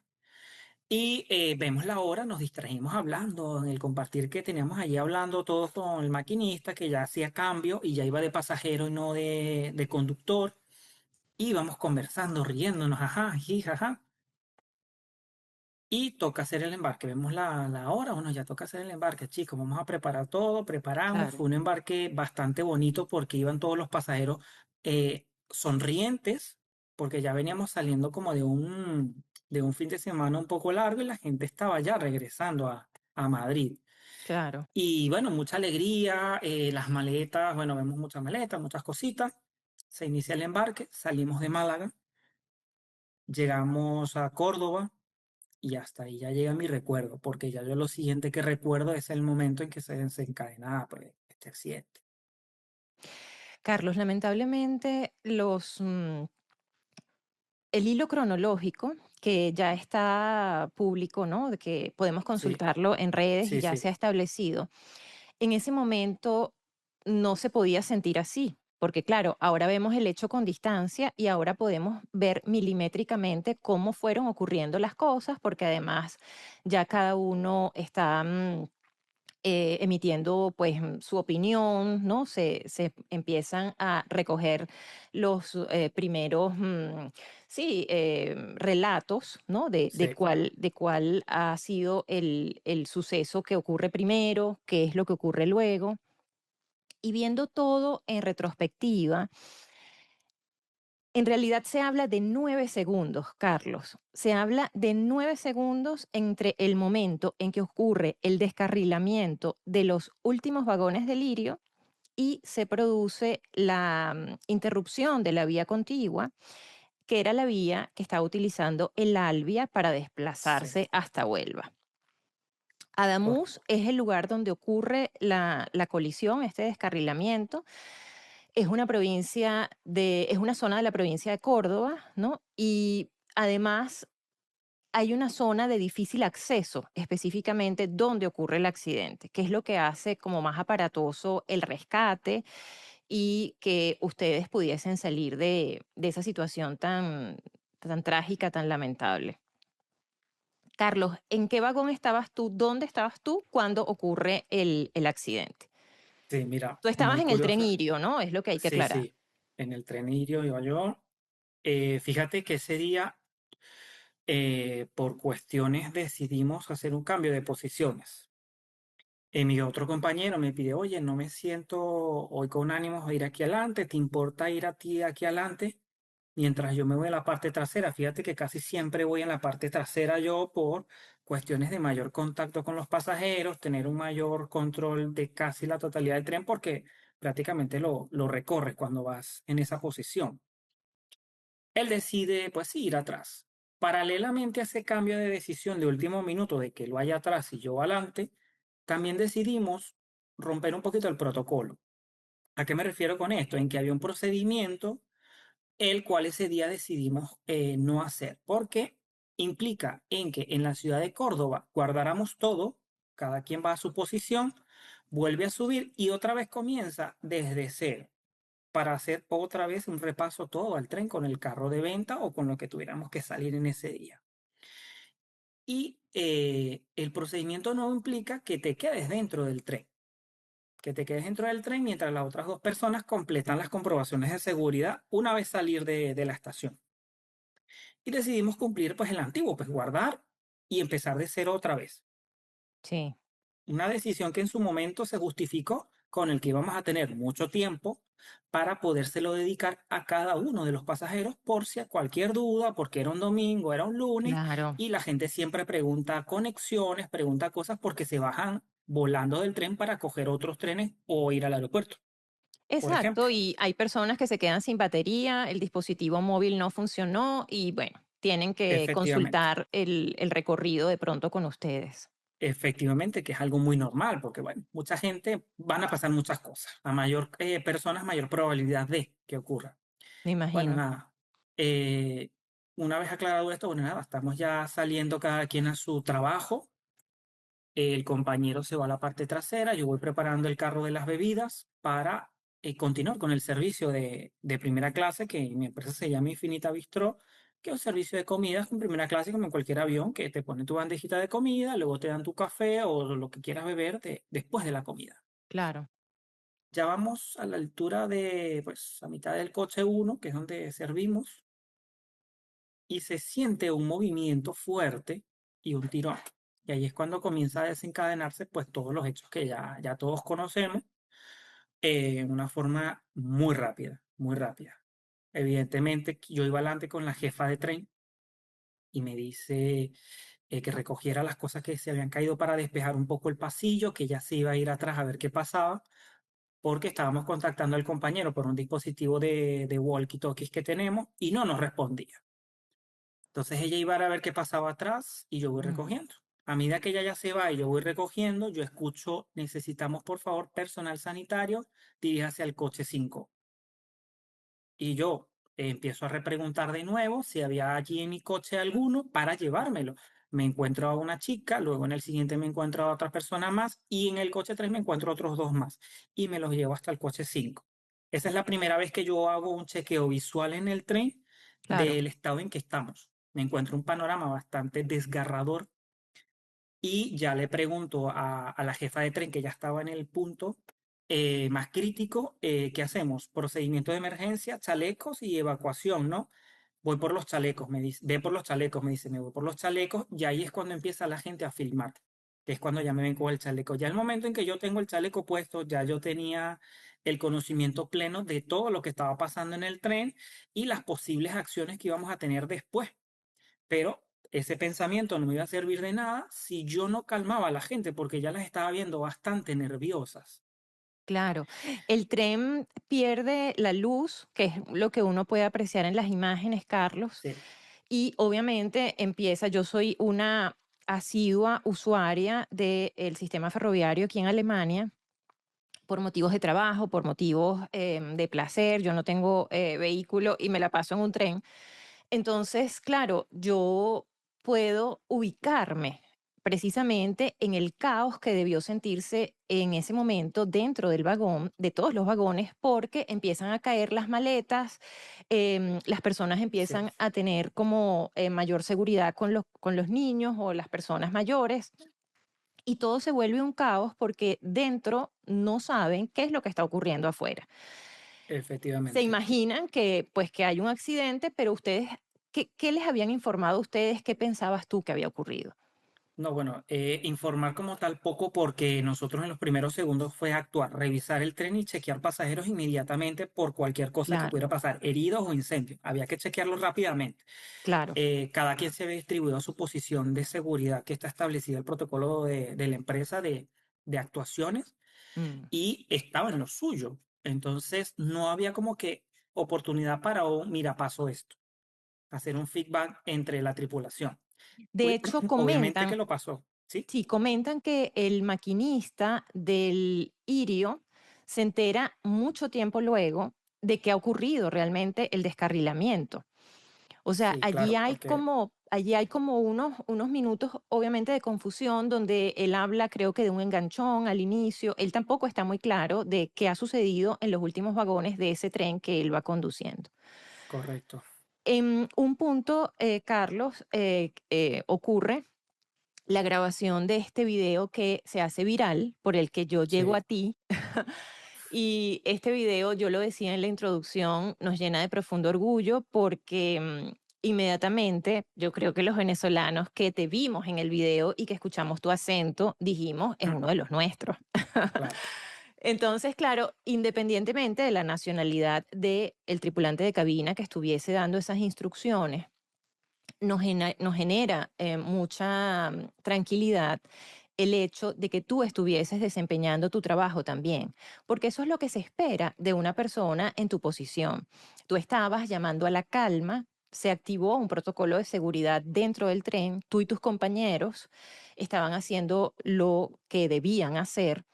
Y vemos la hora, nos distrajimos hablando, en el compartir que teníamos allí hablando todos con el maquinista que ya hacía cambio y ya iba de pasajero y no de conductor. Íbamos conversando, riéndonos, ajá, jiji, jaja. Y toca hacer el embarque. Vemos la hora, bueno, ya toca hacer el embarque, chicos. Vamos a preparar todo, preparamos. Claro, Fue un embarque bastante bonito porque iban todos los pasajeros sonrientes, porque ya veníamos saliendo como de un fin de semana un poco largo y la gente estaba ya regresando a Madrid. claro. Y bueno, mucha alegría, las maletas, bueno, vemos muchas maletas, muchas cositas. Se inicia el embarque, salimos de Málaga, llegamos a Córdoba. Y hasta ahí ya llega mi recuerdo, porque ya yo lo siguiente que recuerdo es el momento en que se desencadena pues, este accidente. Carlos, lamentablemente el hilo cronológico que ya está público, ¿no? De que podemos Sí, consultarlo en redes y sí, ya sí, se ha establecido. En ese momento no se podía sentir así, porque claro, ahora vemos el hecho con distancia y ahora podemos ver milimétricamente cómo fueron ocurriendo las cosas, porque además ya cada uno está emitiendo pues su opinión, ¿no? Se empiezan a recoger los primeros, sí, relatos, ¿no? sí, De cuál ha sido el suceso que ocurre primero, qué es lo que ocurre luego. Y viendo todo en retrospectiva, en realidad se habla de 9 segundos, Carlos. Se habla de 9 segundos entre el momento en que ocurre el descarrilamiento de los últimos vagones de Lirio y se produce la interrupción de la vía contigua, que era la vía que estaba utilizando el Albia para sí, desplazarse hasta Huelva. correcto. Ademuz es el lugar donde ocurre la colisión, este descarrilamiento. Es una zona de la provincia de Córdoba, ¿no? Y además hay una zona de difícil acceso, específicamente donde ocurre el accidente, que es lo que hace como más aparatoso el rescate y que ustedes pudiesen salir de esa situación tan trágica, tan lamentable. Carlos, ¿en qué vagón estabas tú? ¿Dónde estabas tú cuando ocurre el accidente? Sí, mira, Tú estabas muy en el tren curiosa. Irio, ¿no? Es lo que hay que Sí, aclarar. sí, en el tren Irio iba yo. Fíjate que ese día, por cuestiones, decidimos hacer un cambio de posiciones. Mi otro compañero me pide, oye, no me siento hoy con ánimos de ir aquí adelante, ¿te importa ir a ti aquí adelante? Mientras yo me voy a la parte trasera, fíjate que casi siempre voy en la parte trasera yo por cuestiones de mayor contacto con los pasajeros, tener un mayor control de casi la totalidad del tren porque prácticamente lo recorres cuando vas en esa posición. Él decide, pues sí, ir atrás. Paralelamente a ese cambio de decisión de último minuto de que él vaya atrás y yo adelante, también decidimos romper un poquito el protocolo. ¿A qué me refiero con esto? En que había un procedimiento el cual ese día decidimos no hacer, porque implica en que en la ciudad de Córdoba guardáramos todo, cada quien va a su posición, vuelve a subir y otra vez comienza desde cero para hacer otra vez un repaso todo al tren con el carro de venta o con lo que tuviéramos que salir en ese día. Y el procedimiento no implica que te quedes dentro del tren, que te quedes dentro del tren mientras las otras dos personas completan las comprobaciones de seguridad una vez salir de la estación. Y decidimos cumplir pues el antiguo, pues guardar y empezar de cero otra vez. Sí, Una decisión que en su momento se justificó con el que íbamos a tener mucho tiempo para podérselo dedicar a cada uno de los pasajeros por si a cualquier duda, porque era un domingo, era un lunes, claro. y la gente siempre pregunta conexiones, pregunta cosas porque se bajan volando del tren para coger otros trenes o ir al aeropuerto, por Exacto, ejemplo. y hay personas que se quedan sin batería, el dispositivo móvil no funcionó y bueno, tienen que Efectivamente. consultar el recorrido de pronto con ustedes, Efectivamente, que es algo muy normal, porque bueno, mucha gente van a pasar muchas cosas. A mayor personas, mayor probabilidad de que ocurra. me Bueno, imagino. nada. eh, una vez aclarado esto, bueno, nada, estamos ya saliendo cada quien a su trabajo. el compañero se va a la parte trasera, yo voy preparando el carro de las bebidas para continuar con el servicio de primera clase, que mi empresa se llama Infinita Bistro, que es un servicio de comidas con primera clase como en cualquier avión, que te pone tu bandejita de comida, luego te dan tu café o lo que quieras beber después de la comida. Claro. Ya vamos a la altura de, pues, a mitad del coche uno, que es donde servimos, y se siente un movimiento fuerte y un tirón. Y ahí es cuando comienza a desencadenarse pues todos los hechos que ya todos conocemos en una forma muy rápida, muy rápida. Evidentemente, yo iba adelante con la jefa de tren y me dice que recogiera las cosas que se habían caído para despejar un poco el pasillo, que ella se iba a ir atrás a ver qué pasaba, porque estábamos contactando al compañero por un dispositivo de walkie-talkies que tenemos y no nos respondía. Entonces ella iba a ver qué pasaba atrás y yo voy Mm. recogiendo. A medida que ella ya se va y yo voy recogiendo, yo escucho, necesitamos por favor personal sanitario, diríjase al coche 5. Y yo empiezo a repreguntar de nuevo si había allí en mi coche alguno para llevármelo. Me encuentro a una chica, luego en el siguiente me encuentro a otra persona más y en el coche 3 me encuentro a otros dos más y me los llevo hasta el coche 5. Esa es la primera vez que yo hago un chequeo visual en el tren Claro. del estado en que estamos. Me encuentro un panorama bastante desgarrador y ya le pregunto a la jefa de tren que ya estaba en el punto más crítico, ¿qué hacemos? Procedimiento de emergencia, chalecos y evacuación, ¿no? Voy por los chalecos, me dice, ve por los chalecos, me dice, me voy por los chalecos y ahí es cuando empieza la gente a filmar, que es cuando ya me ven con el chaleco. Ya el momento en que yo tengo el chaleco puesto, ya yo tenía el conocimiento pleno de todo lo que estaba pasando en el tren y las posibles acciones que íbamos a tener después. Pero ese pensamiento no me iba a servir de nada si yo no calmaba a la gente, porque ya las estaba viendo bastante nerviosas. Claro, el tren pierde la luz, que es lo que uno puede apreciar en las imágenes, Carlos, Sí, y obviamente empieza, yo soy una asidua usuaria del sistema ferroviario aquí en Alemania, por motivos de trabajo, por motivos de placer, yo no tengo vehículo y me la paso en un tren. Entonces, claro, yo puedo ubicarme precisamente en el caos que debió sentirse en ese momento dentro del vagón, de todos los vagones, porque empiezan a caer las maletas, las personas sí, empiezan a tener como mayor seguridad con los niños o las personas mayores. Y todo se vuelve un caos porque dentro no saben qué es lo que está ocurriendo afuera. Se efectivamente. imaginan que, pues, que hay un accidente, pero ustedes, ¿qué les habían informado a ustedes? ¿Qué pensabas tú que había ocurrido? No, bueno, informar como tal poco porque nosotros en los primeros segundos fue actuar, revisar el tren y chequear pasajeros inmediatamente por cualquier cosa que Claro, pudiera pasar, heridos o incendios. Había que chequearlo rápidamente. claro. Cada quien se ve distribuido a su posición de seguridad que está establecido el protocolo de la empresa de actuaciones Mm. y estaba en lo suyo. Entonces no había como que oportunidad para, oh, mira, pasó esto, hacer un feedback entre la tripulación. De hecho, Obviamente comentan, que lo pasó, ¿sí? sí, comentan que el maquinista del Irio se entera mucho tiempo luego de que ha ocurrido realmente el descarrilamiento. O sea, Sí, claro, porque allí hay como unos minutos, obviamente, de confusión, donde él habla, creo que de un enganchón al inicio. Él tampoco está muy claro de qué ha sucedido en los últimos vagones de ese tren que él va conduciendo. correcto. En un punto, Carlos, ocurre la grabación de este video que se hace viral, por el que yo llego Sí, a ti. Y este video, yo lo decía en la introducción, nos llena de profundo orgullo porque inmediatamente yo creo que los venezolanos que te vimos en el video y que escuchamos tu acento, dijimos, es uno de los nuestros. claro. Entonces, claro, independientemente de la nacionalidad del tripulante de cabina que estuviese dando esas instrucciones, nos genera mucha tranquilidad el hecho de que tú estuvieses desempeñando tu trabajo también, porque eso es lo que se espera de una persona en tu posición. Tú estabas llamando a la calma, se activó un protocolo de seguridad dentro del tren, tú y tus compañeros estaban haciendo lo que debían hacer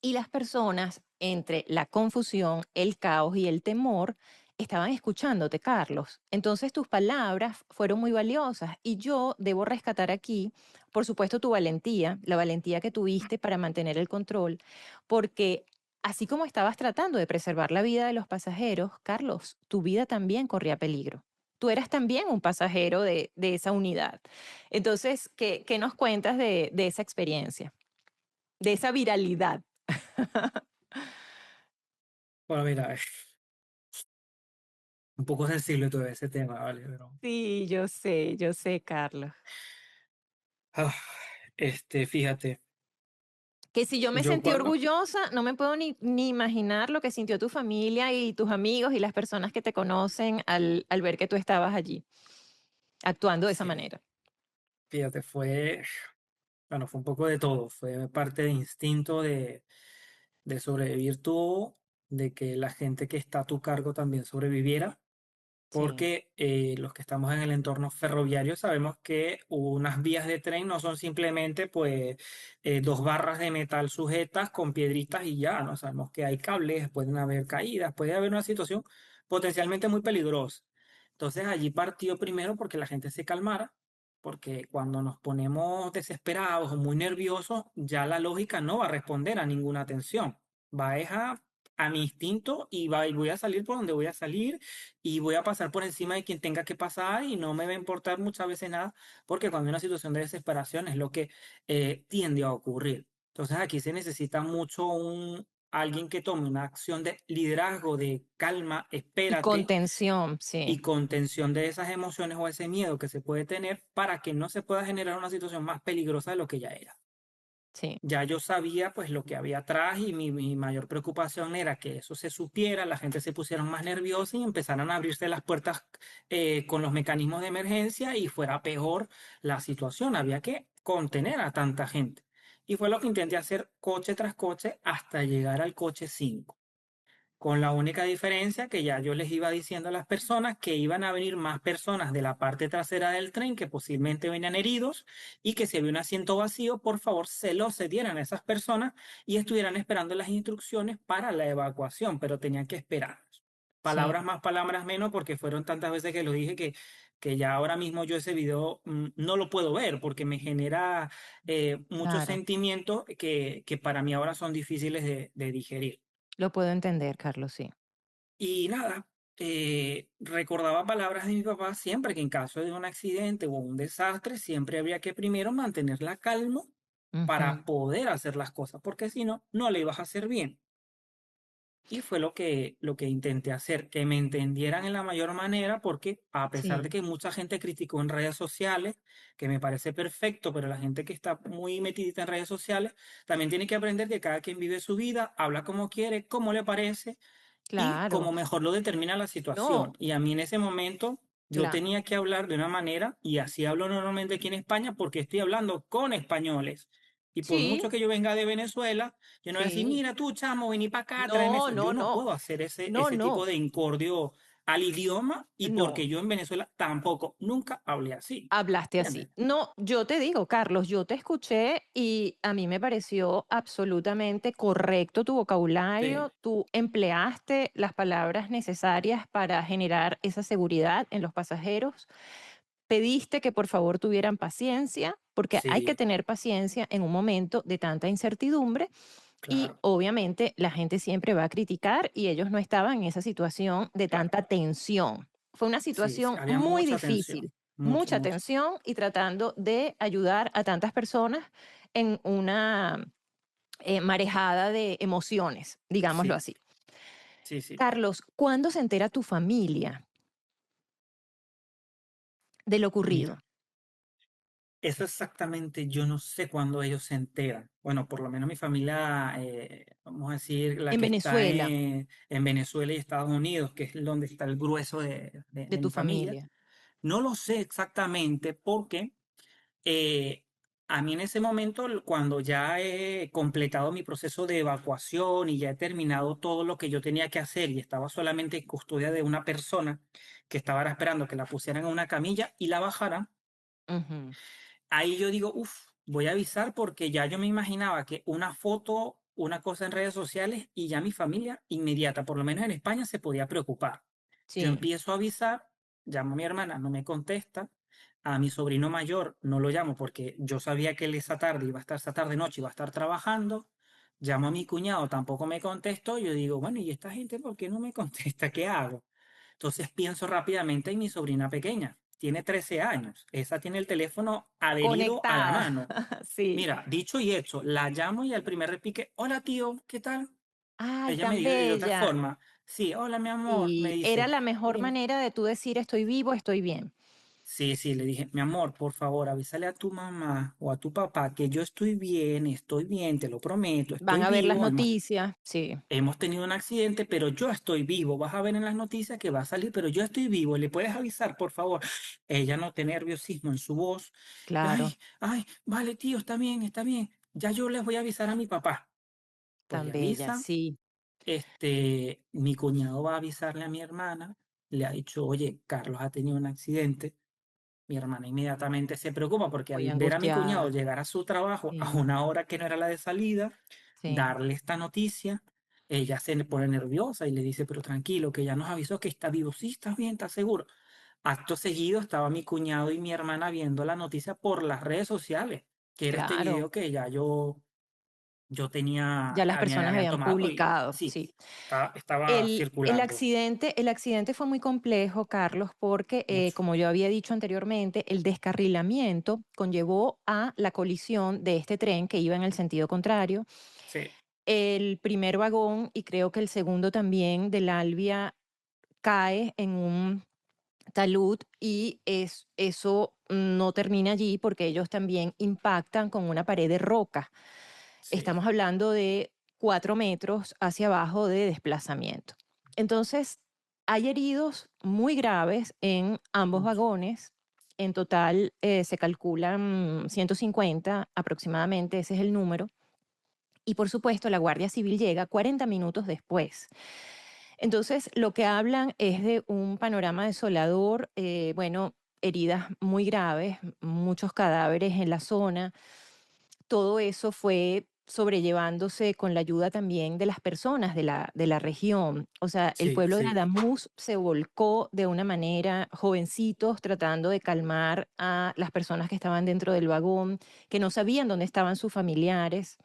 y las personas, entre la confusión, el caos y el temor, estaban escuchándote, Carlos. Entonces tus palabras fueron muy valiosas y yo debo rescatar aquí por supuesto, tu valentía, la valentía que tuviste para mantener el control, porque así como estabas tratando de preservar la vida de los pasajeros, Carlos, tu vida también corría peligro. Tú eras también un pasajero de esa unidad. Entonces, ¿qué nos cuentas de esa experiencia, de esa viralidad? Bueno, mira, un poco sensible todo ese tema, ¿vale? Pero, Sí, yo sé, Carlos. ah, fíjate, Que si yo me yo sentí cuando, orgullosa, no me puedo ni imaginar lo que sintió tu familia y tus amigos y las personas que te conocen al ver que tú estabas allí, actuando de esa sí, manera. fíjate, bueno, fue un poco de todo, fue parte de instinto de sobrevivir tú, de que la gente que está a tu cargo también sobreviviera. Sí, Porque los que estamos en el entorno ferroviario sabemos que unas vías de tren no son simplemente pues dos barras de metal sujetas con piedritas y ya, ¿no? Sabemos que hay cables, pueden haber caídas, puede haber una situación potencialmente muy peligrosa. Entonces allí partió primero porque la gente se calmara, porque cuando nos ponemos desesperados o muy nerviosos, ya la lógica no va a responder a ninguna tensión. Va es a mi instinto y voy a salir por donde voy a salir y voy a pasar por encima de quien tenga que pasar y no me va a importar muchas veces nada, porque cuando hay una situación de desesperación es lo que tiende a ocurrir. Entonces aquí se necesita mucho alguien que tome una acción de liderazgo, de calma, y espérate contención, y sí, contención de esas emociones o ese miedo que se puede tener para que no se pueda generar una situación más peligrosa de lo que ya era. sí, Ya yo sabía pues lo que había atrás y mi mayor preocupación era que eso se supiera, la gente se pusiera más nerviosa y empezaran a abrirse las puertas con los mecanismos de emergencia y fuera peor la situación. Había que contener a tanta gente. Y fue lo que intenté hacer coche tras coche hasta llegar al coche 5, con la única diferencia que ya yo les iba diciendo a las personas que iban a venir más personas de la parte trasera del tren que posiblemente venían heridos y que si había un asiento vacío, por favor se lo cedieran a esas personas y estuvieran esperando las instrucciones para la evacuación, pero tenían que esperar. sí, Palabras más, palabras menos, porque fueron tantas veces que lo dije que ya ahora mismo yo ese video no lo puedo ver porque me genera muchos claro. sentimientos que para mí ahora son difíciles de digerir. Lo puedo entender, Carlos, sí. Y nada, recordaba palabras de mi papá siempre que en caso de un accidente o un desastre, siempre habría que primero mantener la calma para Ujú, poder hacer las cosas, porque si no, no le ibas a hacer bien. Y fue lo que intenté hacer, que me entendieran en la mayor manera, porque a pesar de sí, que mucha gente criticó en redes sociales, que me parece perfecto, pero la gente que está muy metidita en redes sociales, también tiene que aprender que cada quien vive su vida, habla como quiere, como le parece y claro. como mejor lo determina la No, situación. Y a mí en ese momento yo claro. tenía que hablar de una manera, y así hablo normalmente aquí en España, porque estoy hablando con españoles. Y por Sí, mucho que yo venga de Venezuela, yo no voy a decir, sí. mira tú, chamo, vení para acá, tráeme No, eso. Yo no, no no. puedo hacer ese, No, ese tipo no, de incordio al idioma, y no. porque yo en Venezuela tampoco, nunca hablé así. Hablaste ¿Entiendes? así. No, yo te digo, Carlos, yo te escuché y a mí me pareció absolutamente correcto tu Sí, vocabulario. Tú empleaste las palabras necesarias para generar esa seguridad en los pasajeros. Pediste que por favor tuvieran paciencia, porque hay que sí, tener paciencia en un momento de tanta incertidumbre y claro. obviamente la gente siempre va a criticar y ellos no estaban en esa situación de Claro. tanta tensión. Fue una Sí, sí, situación había muy mucha tensión, difícil, mucha, mucha mucha. tensión y tratando de ayudar a tantas personas en una marejada de emociones, digámoslo Sí, así. sí, sí. Carlos, ¿cuándo se entera tu familia de lo ocurrido? Mira. Eso exactamente, yo no sé cuándo ellos se enteran. Bueno, por lo menos mi familia, vamos a decir, la En que está Venezuela, en Venezuela y Estados Unidos, que es donde está el grueso de de tu mi familia. familia. No lo sé exactamente porque eh, a mí en ese momento, cuando ya he completado mi proceso de evacuación y ya he terminado todo lo que yo tenía que hacer y estaba solamente en custodia de una persona que estaba esperando que la pusieran en una camilla y la bajaran. Ujú, Ahí yo digo, uff, voy a avisar porque ya yo me imaginaba que una foto, una cosa en redes sociales y ya mi familia inmediata, por lo menos en España, se podía preocupar. Yo sí, empiezo a avisar, llamo a mi hermana, no me contesta, A mi sobrino mayor no lo llamo porque yo sabía que él esa tarde iba a estar, esa tarde noche iba a estar trabajando. Llamo a mi cuñado, tampoco me contestó. Yo digo, bueno, ¿y esta gente por qué no me contesta? ¿Qué hago? Entonces pienso rápidamente en mi sobrina pequeña. Tiene 13 años. Esa tiene el teléfono adherido a la Conectada. mano. Sí. Mira, dicho y hecho, la llamo y al primer repique, hola tío, ¿qué tal? Ay, Ella me tan dice de otra bella. forma, sí, hola mi amor, me Y era dice. la mejor Y manera de tú decir estoy vivo, estoy bien. sí, sí, le dije, mi amor, por favor, avísale a tu mamá o a tu papá que yo estoy bien, te lo prometo, Van estoy a ver las vivo, noticias. Sí, hemos tenido un accidente, pero yo estoy vivo. Vas a ver en las noticias que va a salir, pero yo estoy vivo. ¿Le puedes avisar, por favor? Ella noté nerviosismo en su voz. claro, Ay, ay, vale, tío, está bien, está bien. Ya yo les voy a avisar a mi papá. Pues tan le bella, avisa. sí. Mi cuñado va a avisarle a mi hermana. Le ha dicho, oye, Carlos ha tenido un accidente. Mi hermana inmediatamente se preocupa porque Muy al ver a mi cuñado angustiada. llegar a su trabajo a Sí, una hora que no era la de salida, sí, darle esta noticia, ella se le pone nerviosa y le dice, pero tranquilo, que ya nos avisó que está vivo. Sí, estás bien, estás seguro. Acto seguido estaba mi cuñado y mi hermana viendo la noticia por las redes sociales, que era este claro. video que ya yo tenía, Ya las me personas habían habían tomado y publicado, sí, sí. estaba circulando. El accidente fue muy complejo, Carlos, porque, Mucho. como yo había dicho anteriormente, el descarrilamiento conllevó a la colisión de este tren que iba en el sentido contrario. Sí, El primer vagón y creo que el segundo también del Albia cae en un talud y eso no termina allí porque ellos también impactan con una pared de roca. sí, Estamos hablando de 4 metros hacia abajo de desplazamiento. Entonces, hay heridos muy graves en ambos mucho. vagones. En total se calculan 150 aproximadamente, ese es el número. Y por supuesto, la Guardia Civil llega 40 minutos después. Entonces, lo que hablan es de un panorama desolador, bueno, heridas muy graves, muchos cadáveres en la zona. Todo eso fue sobrellevándose con la ayuda también de las personas de la región. O sea, el Sí, pueblo de sí, Adamuz se volcó de una manera, jovencitos tratando de calmar a las personas que estaban dentro del vagón, que no sabían dónde estaban sus familiares.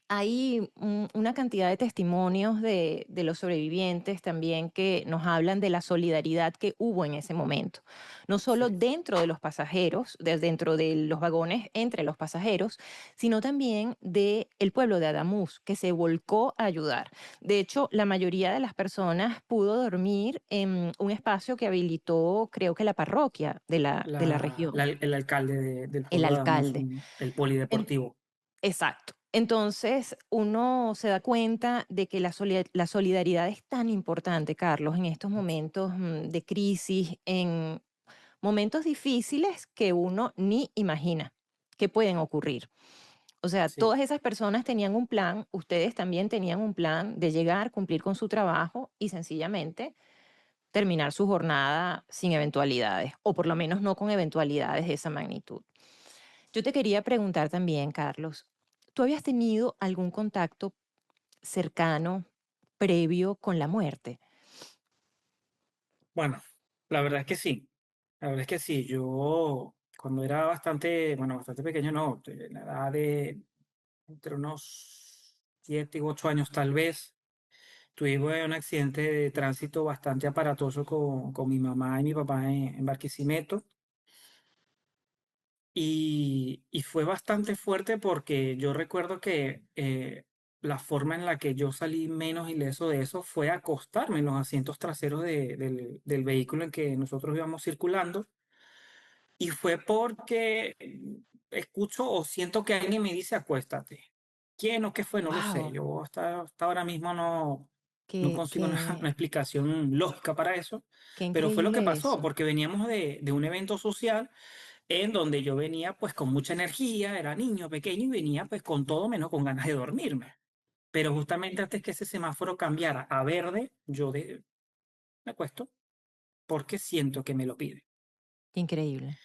Hay una cantidad de testimonios de los sobrevivientes también que nos hablan de la solidaridad que hubo en ese momento, no solo sí. dentro de los pasajeros, dentro de los vagones entre los pasajeros, sino también del pueblo de Adamuz, que se volcó a ayudar. De hecho, la mayoría de las personas pudo dormir en un espacio que habilitó, creo que la parroquia de la región, El alcalde del el pueblo de Adamos, alcalde. el En- polideportivo. Exacto. Entonces, uno se da cuenta de que la solidaridad es tan importante, Carlos, en estos momentos de crisis, en momentos difíciles que uno ni imagina que pueden ocurrir. O sea, Sí, todas esas personas tenían un plan, ustedes también tenían un plan de llegar, cumplir con su trabajo y sencillamente terminar su jornada sin eventualidades, o por lo menos no con eventualidades de esa magnitud. Yo te quería preguntar también, Carlos, ¿tú habías tenido algún contacto cercano, previo con la muerte? bueno, la verdad es que sí. La verdad es que sí. Yo, cuando era bastante, bueno, bastante pequeño, no, de la edad de entre unos 7 u 8 años tal vez, tuve un accidente de tránsito bastante aparatoso con mi mamá y mi papá en Barquisimeto. Y fue bastante fuerte porque yo recuerdo que la forma en la que yo salí menos ileso de eso fue acostarme en los asientos traseros del vehículo en que nosotros íbamos circulando. Y fue porque escucho o siento que alguien me dice acuéstate. ¿Quién o qué fue? No lo sé. Wow, Yo hasta ahora mismo no qué, consigo una qué, explicación lógica para eso. qué Pero fue lo que increíble pasó eso, porque veníamos de un evento social en donde yo venía pues con mucha energía, era niño pequeño y venía pues con todo menos con ganas de dormirme. Pero justamente antes que ese semáforo cambiara a verde, me acuesto porque siento que me lo pide. qué increíble.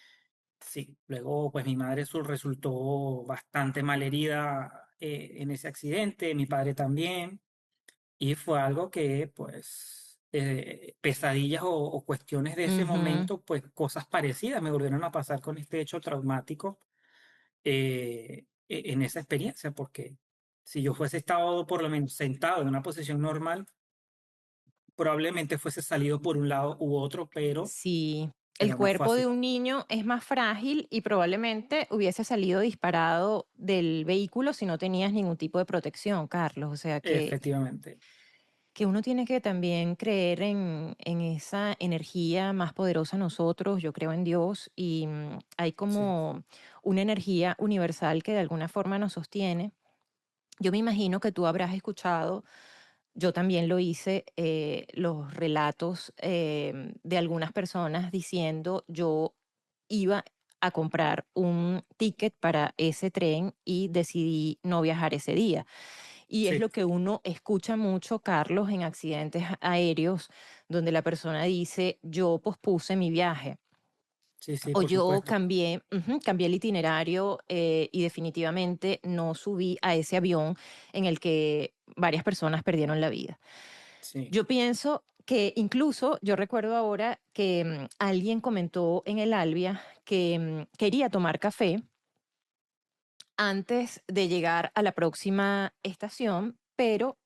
Sí, luego pues mi madre resultó bastante malherida en ese accidente, mi padre también, y fue algo que pues pesadillas o cuestiones de ese Ujú. momento, pues cosas parecidas me volvieron a pasar con este hecho traumático en esa experiencia, porque si yo fuese estado por lo menos sentado en una posición normal, probablemente fuese salido por un lado u otro, Sí, el pero no fue cuerpo así. de un niño es más frágil y probablemente hubiese salido disparado del vehículo si no tenías ningún tipo de protección, Carlos. O sea Efectivamente, que uno tiene que también creer en esa energía más poderosa en nosotros. Yo creo en Dios y hay sí, como una energía universal que de alguna forma nos sostiene. Yo me imagino que tú habrás escuchado, yo también lo hice, los relatos de algunas personas diciendo yo iba a comprar un ticket para ese tren y decidí no viajar ese día. Y es sí, lo que uno escucha mucho, Carlos, en accidentes aéreos, donde la persona dice yo pospuse mi viaje. sí, sí, O por yo supuesto. cambié, cambié el itinerario y definitivamente no subí a ese avión en el que varias personas perdieron la vida. Sí, Yo pienso que incluso, yo recuerdo ahora que alguien comentó en el Albia que quería tomar café antes de llegar a la próxima estación, pero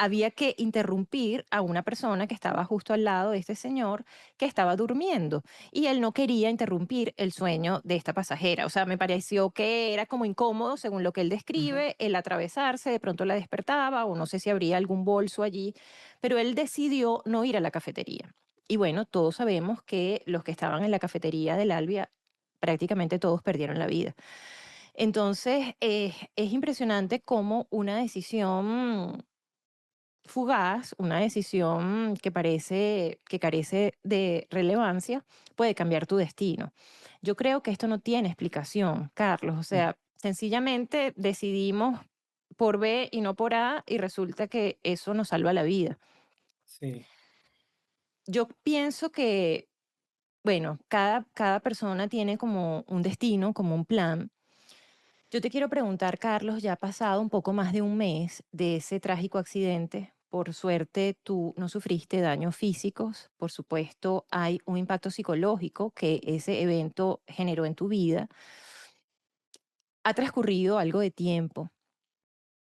había que interrumpir a una persona que estaba justo al lado de este señor que estaba durmiendo y él no quería interrumpir el sueño de esta pasajera. O sea, me pareció que era como incómodo, según lo que él ujú, describe, el atravesarse, de pronto la despertaba o no sé si habría algún bolso allí, pero él decidió no ir a la cafetería. Y bueno, todos sabemos que los que estaban en la cafetería del Albia, prácticamente todos perdieron la vida. Entonces, es impresionante cómo una decisión fugaz, una decisión que parece que carece de relevancia, puede cambiar tu destino. Yo creo que esto no tiene explicación, Carlos. O mm, sea, sencillamente decidimos por B y no por A y resulta que eso nos salva la vida. sí, Yo pienso que, bueno, cada persona tiene como un destino, como un plan. Yo te quiero preguntar, Carlos, ya ha pasado un poco más de un mes de ese trágico accidente. Por suerte, tú no sufriste daños físicos. Por supuesto, hay un impacto psicológico que ese evento generó en tu vida. Ha transcurrido algo de tiempo.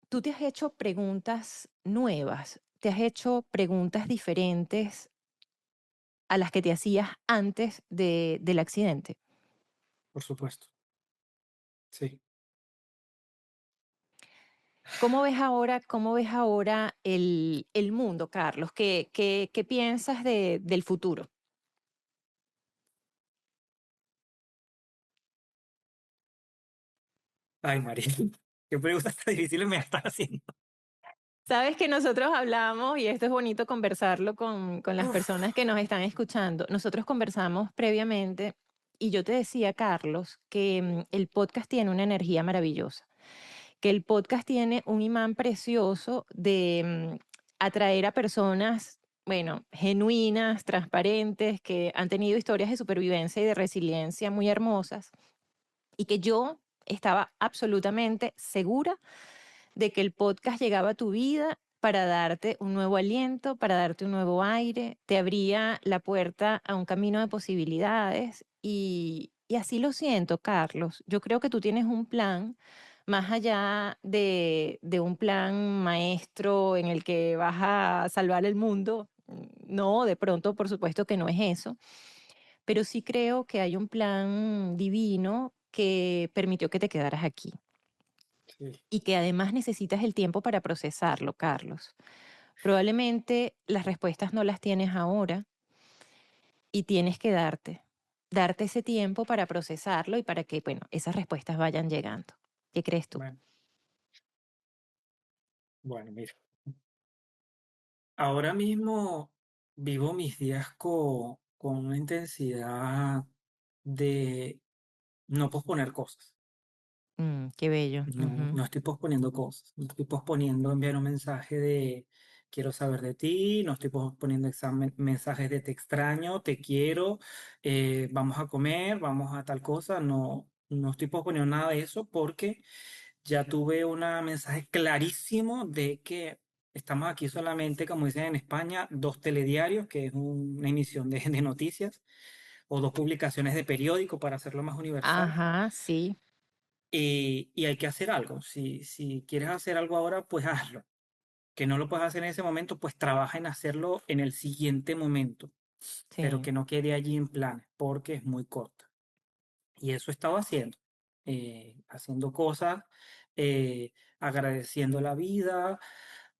¿Tú te has hecho preguntas nuevas? ¿Te has hecho preguntas diferentes a las que te hacías antes del accidente? por supuesto. Sí. Cómo ves ahora el mundo, Carlos? ¿Qué piensas del futuro? Ay, María, qué preguntas tan difíciles me estás haciendo. Sabes que nosotros hablamos, y esto es bonito conversarlo con las Uf, personas que nos están escuchando. Nosotros conversamos previamente y yo te decía, Carlos, que el podcast tiene una energía maravillosa, que el podcast tiene un imán precioso de atraer a personas, bueno, genuinas, transparentes, que han tenido historias de supervivencia y de resiliencia muy hermosas, y que yo estaba absolutamente segura de que el podcast llegaba a tu vida para darte un nuevo aliento, para darte un nuevo aire, te abría la puerta a un camino de posibilidades y así lo siento, Carlos. Yo creo que tú tienes un plan más allá de un plan maestro en el que vas a salvar el mundo. No, de pronto, por supuesto que no es eso, pero sí creo que hay un plan divino que permitió que te quedaras aquí sí, y que además necesitas el tiempo para procesarlo, Carlos. Probablemente las respuestas no las tienes ahora y tienes que darte ese tiempo para procesarlo y para que, bueno, esas respuestas vayan llegando. ¿Qué crees tú? bueno, bueno, mira. Ahora mismo vivo mis días con una intensidad de no posponer cosas. Qué bello. No, Ujú. no estoy posponiendo cosas. No estoy posponiendo enviar un mensaje de quiero saber de ti. No estoy posponiendo mensajes de te extraño, te quiero, vamos a comer, vamos a tal cosa. No, no estoy posponiendo nada de eso porque ya tuve un mensaje clarísimo de que estamos aquí solamente, como dicen en España, dos telediarios, que es una emisión de noticias, o dos publicaciones de periódico para hacerlo más universal. Ajá, sí, Y hay que hacer algo. Si quieres hacer algo ahora, pues hazlo. Que no lo puedes hacer en ese momento, pues trabaja en hacerlo en el siguiente momento, pero sí, que no quede allí en planes, porque es muy corta. Y eso he estado haciendo, haciendo cosas, eh, agradeciendo la vida,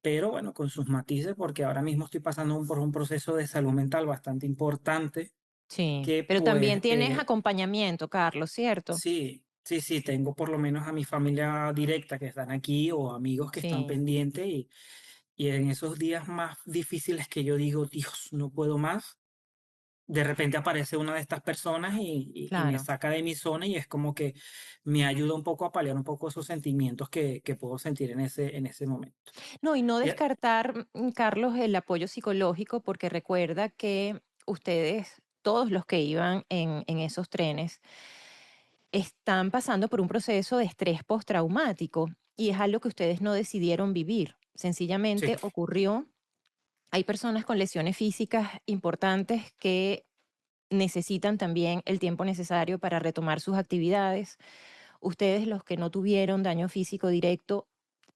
pero bueno, con sus matices, porque ahora mismo estoy pasando por un proceso de salud mental bastante importante, sí. que Pero también pues tienes acompañamiento, Carlos, ¿cierto? sí, sí, sí, tengo por lo menos a mi familia directa que están aquí o amigos que están Sí, pendientes y en esos días más difíciles que yo digo, Dios, no puedo más, de repente aparece una de estas personas y me claro. saca de mi zona y es como que me ayuda un poco a paliar un poco esos sentimientos que puedo sentir en ese momento. No, y no Y, descartar, Carlos, el apoyo psicológico, porque recuerda que ustedes, todos los que iban en esos trenes, están pasando por un proceso de estrés postraumático y es algo que ustedes no decidieron vivir. sí, Sencillamente ocurrió. Hay personas con lesiones físicas importantes que necesitan también el tiempo necesario para retomar sus actividades. Ustedes, los que no tuvieron daño físico directo,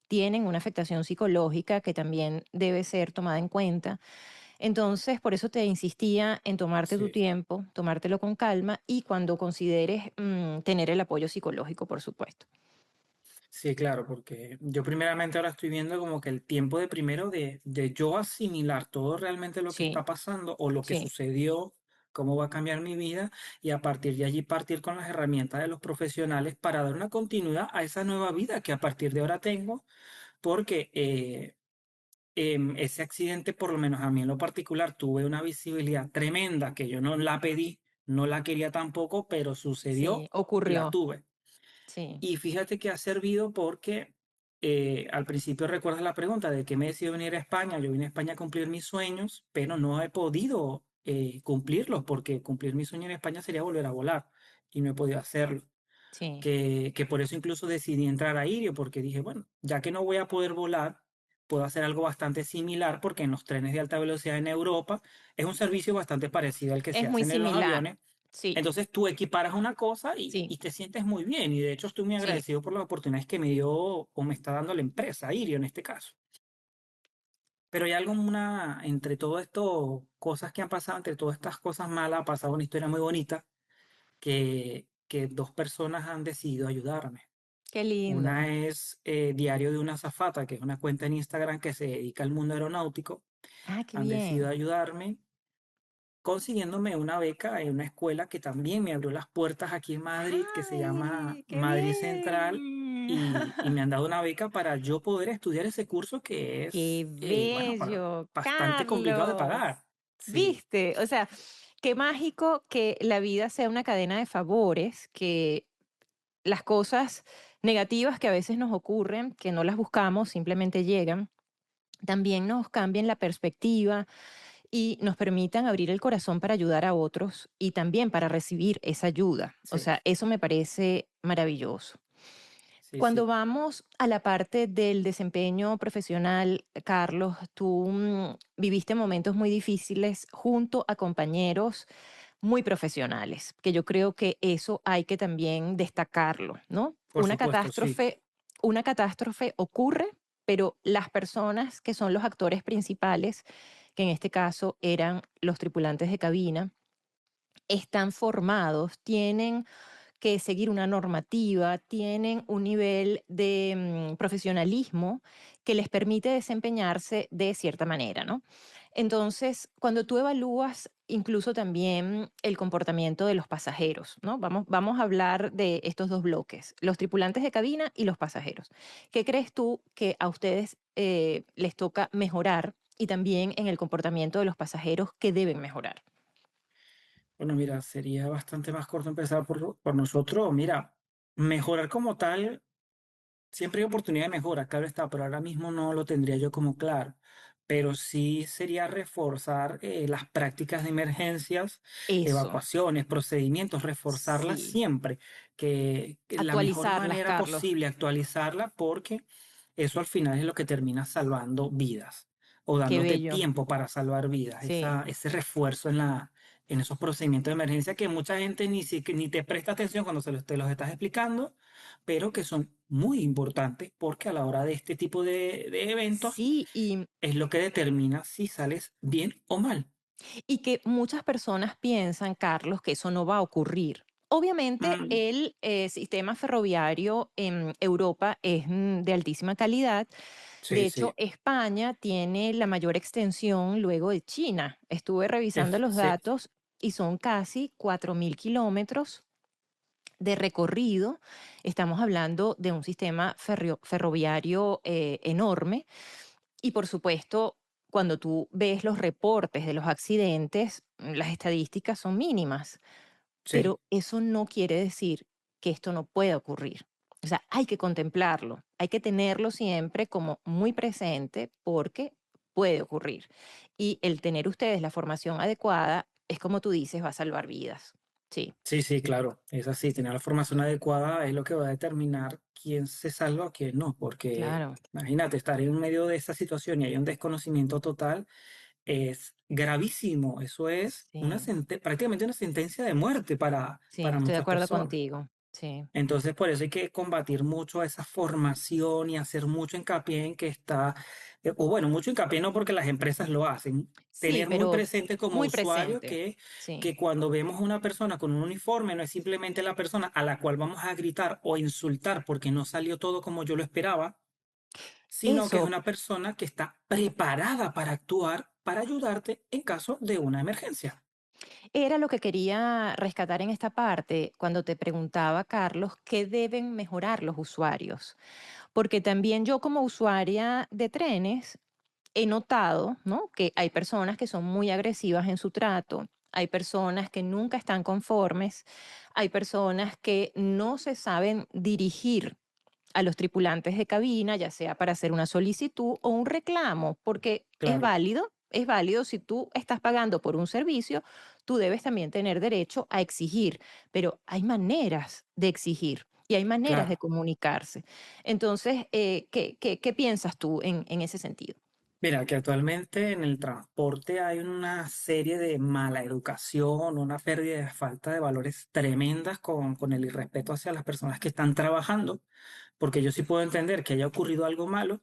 tienen una afectación psicológica que también debe ser tomada en cuenta. Entonces, por eso te insistía en tomarte tu sí. tiempo, tomártelo con calma y cuando consideres tener el apoyo psicológico, por supuesto. Sí, claro, porque yo primeramente ahora estoy viendo como que el tiempo de primero de yo asimilar todo realmente lo que Sí, está pasando o lo que sí, sucedió, cómo va a cambiar mi vida y a partir de allí partir con las herramientas de los profesionales para dar una continuidad a esa nueva vida que a partir de ahora tengo, porque ese accidente, por lo menos a mí en lo particular, tuve una visibilidad tremenda que yo no la pedí, no la quería tampoco, pero sí, sucedió y la ocurrió. tuve. Sí, Y fíjate que ha servido porque al principio recuerdas la pregunta de que me decidió venir a España. Yo vine a España a cumplir mis sueños, pero no he podido cumplirlos porque cumplir mi sueño en España sería volver a volar y no he podido hacerlo. sí, Que por eso incluso decidí entrar a Irio porque dije, bueno, ya que no voy a poder volar, puedo hacer algo bastante similar porque en los trenes de alta velocidad en Europa es un servicio bastante parecido al que se es muy hacen en los similar. aviones. Sí, Entonces tú equiparas una cosa sí, y te sientes muy bien. Y de hecho estoy muy sí. agradecido por las oportunidades que me dio o me está dando la empresa, Irio en este caso. Pero hay algo, entre todo esto, cosas que han pasado, entre todas estas cosas malas, ha pasado una historia muy bonita que dos personas han decidido ayudarme. Qué lindo. Una es Diario de una Azafata, que es una cuenta en Instagram que se dedica al mundo aeronáutico. Ah, qué Han decidido bien. ayudarme consiguiéndome una beca en una escuela que también me abrió las puertas aquí en Madrid, que se llama ¡Ay, qué Madrid Central, bien! y me han dado una beca para yo poder estudiar ese curso que ¡Qué es, bueno, bello, bastante complicado de Carlos! pagar. Sí, ¿Viste? O sea, qué mágico que la vida sea una cadena de favores, que las cosas negativas que a veces nos ocurren, que no las buscamos, simplemente llegan, también nos cambien la perspectiva y nos permitan abrir el corazón para ayudar a otros y también para recibir esa ayuda. O sí, sea, eso me parece maravilloso. sí, Cuando sí. vamos a la parte del desempeño profesional, Carlos, tú viviste momentos muy difíciles junto a compañeros muy profesionales, que yo creo que eso hay que también destacarlo, ¿no? Por supuesto, sí, Una catástrofe ocurre, pero las personas que son los actores principales, que en este caso eran los tripulantes de cabina, están formados, tienen que seguir una normativa, tienen un nivel de profesionalismo que les permite desempeñarse de cierta manera, ¿no? Entonces, cuando tú evalúas incluso también el comportamiento de los pasajeros, ¿no? Vamos a hablar de estos dos bloques, los tripulantes de cabina y los pasajeros. ¿Qué crees tú que a ustedes les toca mejorar y también en el comportamiento de los pasajeros que deben mejorar? bueno, mira, sería bastante más corto empezar por nosotros. Mira, mejorar como tal. Siempre hay oportunidad de mejora, claro está, pero ahora mismo no lo tendría yo como claro. Pero sí sería reforzar las prácticas de emergencias, Eso, evacuaciones, procedimientos, reforzarlas sí. siempre, que la mejor Actualizarlas, manera Carlos. posible actualizarla porque eso al final es lo que termina salvando vidas o Qué dándote bello. tiempo para salvar vidas, Sí. ese refuerzo en esos procedimientos de emergencia que mucha gente ni te presta atención cuando te los estás explicando, pero que son muy importantes porque a la hora de este tipo de eventos Sí, es lo que determina si sales bien o mal. y que muchas personas piensan, Carlos, que eso no va a ocurrir. Obviamente, Mm, el sistema ferroviario en Europa es de altísima calidad. De sí, hecho, sí, España tiene la mayor extensión luego de China. Estuve revisando los sí, datos y son casi 4.000 kilómetros de recorrido. Estamos hablando de un sistema ferroviario enorme. Y por supuesto, cuando tú ves los reportes de los accidentes, las estadísticas son mínimas, sí. pero eso no quiere decir que esto no pueda ocurrir. O sea, hay que contemplarlo, hay que tenerlo siempre como muy presente porque puede ocurrir. Y el tener ustedes la formación adecuada es como tú dices, va a salvar vidas. Sí, Sí, sí, claro, es así, tener la formación adecuada es lo que va a determinar quién se salva o quién no, porque claro, imagínate, estar en medio de esa situación y hay un desconocimiento total es gravísimo, eso es sí, prácticamente una sentencia de muerte sí, para estoy de muchas acuerdo personas. contigo. Sí. Entonces, por eso hay que combatir mucho esa formación y hacer mucho hincapié en que está, o bueno, mucho hincapié no porque las empresas lo hacen, Sí, tener muy pero presente como muy usuario presente. Sí. que cuando vemos una persona con un uniforme no es simplemente la persona a la cual vamos a gritar o insultar porque no salió todo como yo lo esperaba, sino que es Eso una persona que está preparada para actuar, para ayudarte en caso de una emergencia. era lo que quería rescatar en esta parte cuando te preguntaba, Carlos, qué deben mejorar los usuarios. Porque también yo como usuaria de trenes he notado, ¿no? Que hay personas que son muy agresivas en su trato, hay personas que nunca están conformes, hay personas que no se saben dirigir a los tripulantes de cabina, ya sea para hacer una solicitud o un reclamo, porque Claro, es válido si tú estás pagando por un servicio, tú debes también tener derecho a exigir, pero hay maneras de exigir y hay maneras de claro. comunicarse. Entonces, ¿qué piensas tú en ese sentido? Mira, que actualmente en el transporte hay una serie de mala educación, una pérdida de falta de valores tremendas con el irrespeto hacia las personas que están trabajando, porque yo sí puedo entender que haya ocurrido algo malo,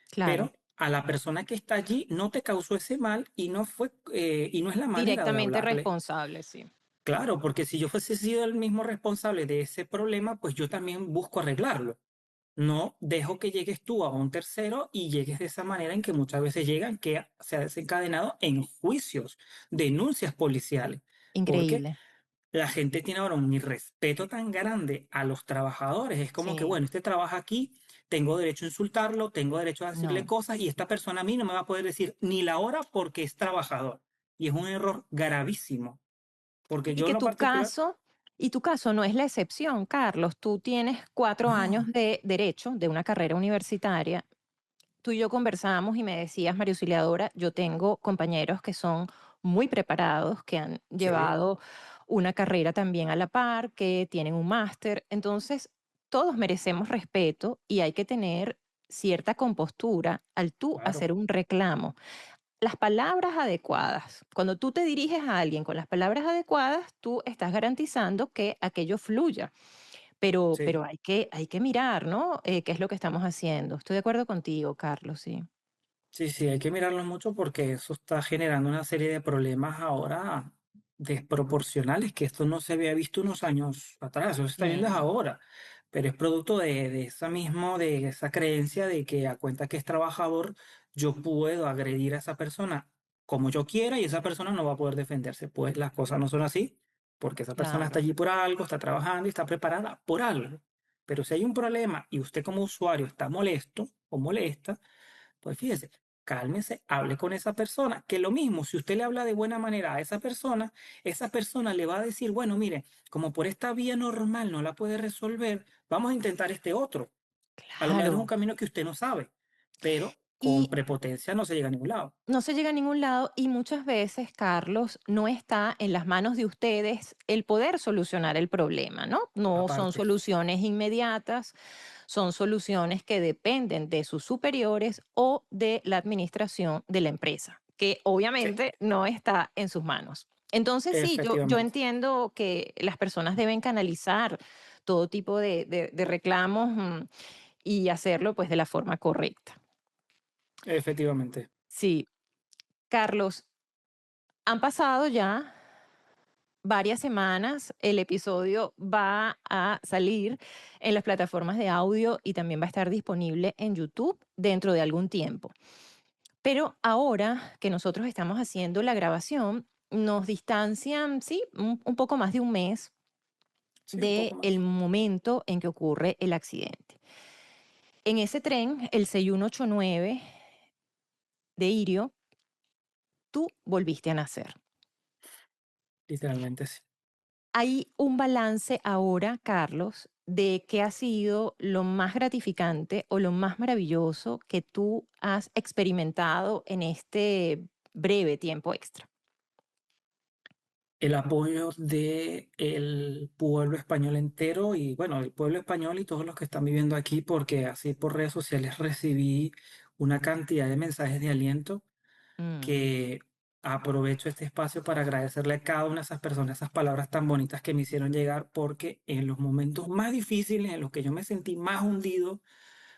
Claro, pero a la persona que está allí no te causó ese mal y no fue, y no es la manera de directamente hablarle. responsable, sí. Claro, porque si yo fuese sido el mismo responsable de ese problema, pues yo también busco arreglarlo. No dejo que llegues tú a un tercero y llegues de esa manera en que muchas veces llegan, que se ha desencadenado en juicios, denuncias policiales, porque Increíble. la gente tiene ahora un irrespeto tan grande a los trabajadores. Es como que, Sí, bueno, este trabaja aquí, tengo derecho a insultarlo, tengo derecho a decirle no. cosas y esta persona a mí no me va a poder decir ni la hora porque es trabajador. Y es un error gravísimo, porque Y yo en que lo particular, tu caso no es la excepción, Carlos. Tú tienes 4 años no, de derecho, de una carrera universitaria. Tú y yo conversábamos y me decías, María Auxiliadora, yo tengo compañeros que son muy preparados, que han sí, llevado una carrera también a la par, que tienen un máster. Entonces, todos merecemos respeto y hay que tener cierta compostura al tú claro, hacer un reclamo. Las palabras adecuadas. Cuando tú te diriges a alguien con las palabras adecuadas, tú estás garantizando que aquello fluya. sí. Pero hay que mirar, ¿no? ¿Qué es lo que estamos haciendo? Estoy de acuerdo contigo, Carlos, sí. Sí, sí, hay que mirarlo mucho porque eso está generando una serie de problemas ahora desproporcionales, que esto no se había visto unos años atrás, eso se está viendo es Sí, ahora, pero es producto de esa mismo, de esa creencia de que a cuenta que es trabajador, yo puedo agredir a esa persona como yo quiera y esa persona no va a poder defenderse. Pues las cosas no son así, porque esa persona está claro. allí por algo, está trabajando y está preparada por algo. Pero si hay un problema y usted como usuario está molesto o molesta, pues fíjese, cálmese, hable con esa persona, que lo mismo, si usted le habla de buena manera a esa persona le va a decir, bueno, mire, como por esta vía normal no la puede resolver, vamos a intentar este otro. A lo mejor es un Claro. camino que usted no sabe, pero con Y prepotencia no se llega a ningún lado. no se llega a ningún lado y muchas veces, Carlos, no está en las manos de ustedes el poder solucionar el problema, ¿no? No son Aparte, soluciones inmediatas, son soluciones que dependen de sus superiores o de la administración de la empresa, que Sí, obviamente no está en sus manos. Entonces, sí, yo efectivamente, entiendo que las personas deben canalizar todo tipo de reclamos y hacerlo pues de la forma correcta. efectivamente. Sí, Carlos, han pasado ya varias semanas, el episodio va a salir en las plataformas de audio y también va a estar disponible en YouTube dentro de algún tiempo. Pero ahora que nosotros estamos haciendo la grabación, nos distancian, sí, un poco más de un mes Sí, un poco del más. momento en que ocurre el accidente. En ese tren, el 6189 de Irio, tú volviste a nacer. Literalmente sí. Hay un balance ahora, Carlos, de qué ha sido lo más gratificante o lo más maravilloso que tú has experimentado en este breve tiempo extra. El apoyo del pueblo español entero y bueno, el pueblo español y todos los que están viviendo aquí, porque así por redes sociales recibí una cantidad de mensajes de aliento Mm, que aprovecho este espacio para agradecerle a cada una de esas personas esas palabras tan bonitas que me hicieron llegar, porque en los momentos más difíciles, en los que yo me sentí más hundido,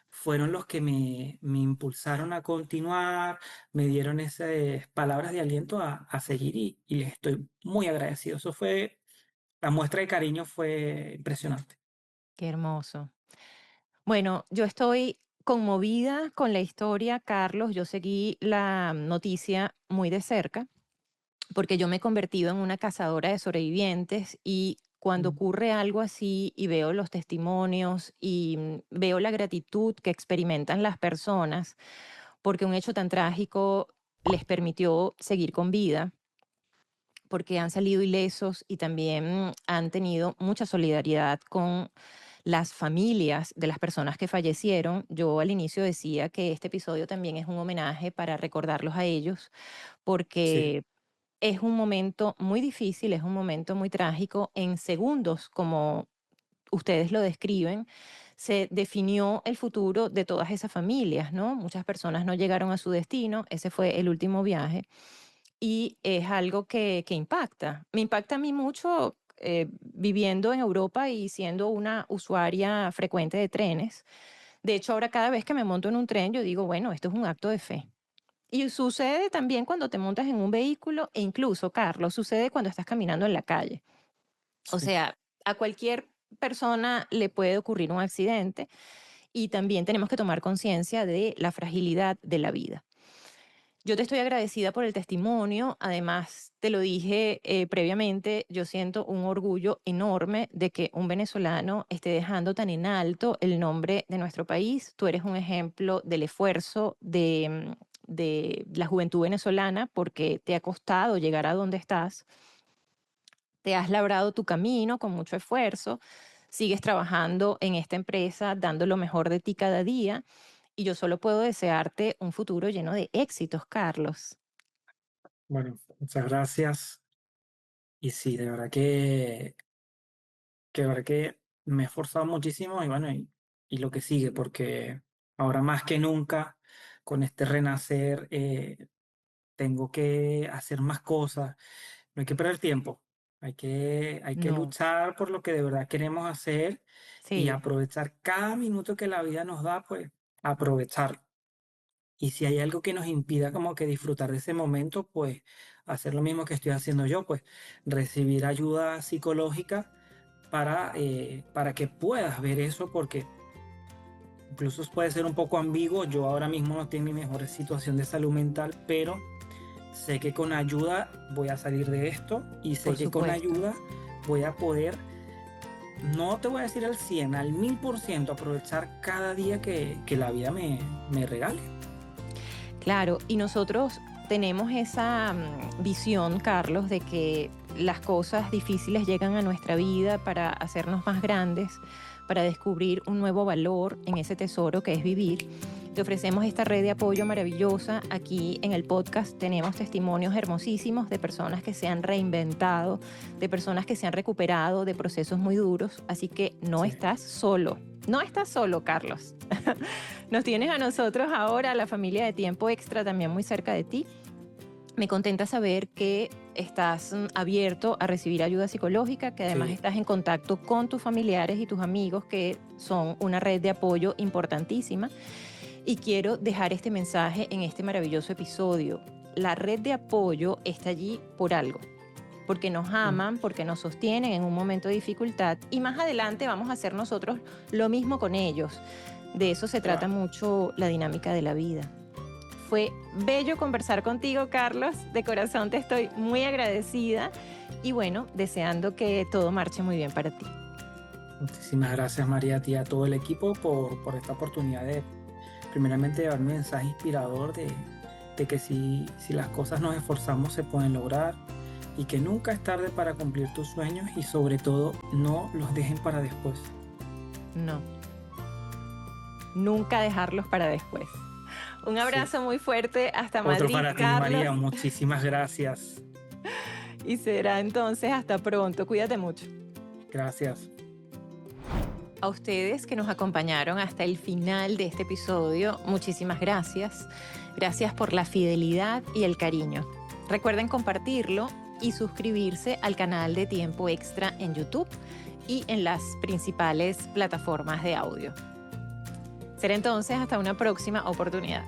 fueron los que me impulsaron a continuar, me dieron esas palabras de aliento a seguir y les estoy muy agradecido. Eso fue, la muestra de cariño fue impresionante. qué hermoso. Bueno, yo estoy conmovida con la historia, Carlos. Yo seguí la noticia muy de cerca porque yo me he convertido en una cazadora de sobrevivientes y cuando Mm. ocurre algo así y veo los testimonios y veo la gratitud que experimentan las personas porque un hecho tan trágico les permitió seguir con vida, porque han salido ilesos y también han tenido mucha solidaridad con las familias de las personas que fallecieron. Yo al inicio decía que este episodio también es un homenaje para recordarlos a ellos, Sí, porque es un momento muy difícil, es un momento muy trágico. En segundos, como ustedes lo describen, se definió el futuro de todas esas familias, ¿no? Muchas personas no llegaron a su destino, ese fue el último viaje y es algo que impacta. Me impacta a mí mucho viviendo en Europa y siendo una usuaria frecuente de trenes. De hecho, ahora cada vez que me monto en un tren, yo digo, bueno, esto es un acto de fe. Y sucede también cuando te montas en un vehículo e incluso, Carlos, sucede cuando estás caminando en la calle. O sí. sea, a cualquier persona le puede ocurrir un accidente y también tenemos que tomar conciencia de la fragilidad de la vida. Yo te estoy agradecida por el testimonio. Además, te lo dije previamente, yo siento un orgullo enorme de que un venezolano esté dejando tan en alto el nombre de nuestro país. Tú eres un ejemplo del esfuerzo de la juventud venezolana porque te ha costado llegar a donde estás. Te has labrado tu camino con mucho esfuerzo. Sigues trabajando en esta empresa, dando lo mejor de ti cada día. Y yo solo puedo desearte un futuro lleno de éxitos, Carlos. Bueno, muchas gracias. Y sí, de verdad que me he esforzado muchísimo y bueno, y lo que sigue, porque ahora más que nunca, con este renacer, tengo que hacer más cosas. No hay que perder tiempo. Hay que No, luchar por lo que de verdad queremos hacer y sí, aprovechar cada minuto que la vida nos da, pues aprovecharlo. Y si hay algo que nos impida como que disfrutar de ese momento, pues hacer lo mismo que estoy haciendo yo, pues recibir ayuda psicológica para que puedas ver eso, porque incluso puede ser un poco ambiguo. Yo ahora mismo no estoy en mi mejor situación de salud mental, pero sé que con ayuda voy a salir de esto y sé por que con supuesto. ayuda voy a poder, no te voy a decir al 100, al 1000% aprovechar cada día que la vida me regale. Claro, y nosotros tenemos esa visión, Carlos, de que las cosas difíciles llegan a nuestra vida para hacernos más grandes, para descubrir un nuevo valor en ese tesoro que es vivir. Te ofrecemos esta red de apoyo maravillosa. Aquí en el podcast tenemos testimonios hermosísimos de personas que se han reinventado, de personas que se han recuperado de procesos muy duros. Así que no Sí, estás solo. No estás solo, Carlos. Nos tienes a nosotros ahora, la familia de Tiempo Extra, también muy cerca de ti. Me contenta saber que estás abierto a recibir ayuda psicológica, que además Sí, estás en contacto con tus familiares y tus amigos, que son una red de apoyo importantísima. Y quiero dejar este mensaje en este maravilloso episodio. La red de apoyo está allí por algo, porque nos sí, aman, porque nos sostienen en un momento de dificultad, y más adelante vamos a hacer nosotros lo mismo con ellos. De eso se trata claro. mucho la dinámica de la vida. Fue bello conversar contigo, Carlos. De corazón te estoy muy agradecida y bueno, deseando que todo marche muy bien para ti. Muchísimas gracias, María, a ti y a todo el equipo por esta oportunidad de, primeramente, dar un mensaje inspirador de que si las cosas nos esforzamos se pueden lograr y que nunca es tarde para cumplir tus sueños y sobre todo no los dejen para después. No, nunca dejarlos para después. Un Sí. abrazo muy fuerte hasta Otro Madrid, para ti, Carlos. María. Muchísimas gracias. Y será entonces hasta pronto. Cuídate mucho. Gracias. A ustedes que nos acompañaron hasta el final de este episodio, muchísimas gracias. Gracias por la fidelidad y el cariño. Recuerden compartirlo y suscribirse al canal de Tiempo Extra en YouTube y en las principales plataformas de audio. Será entonces hasta una próxima oportunidad.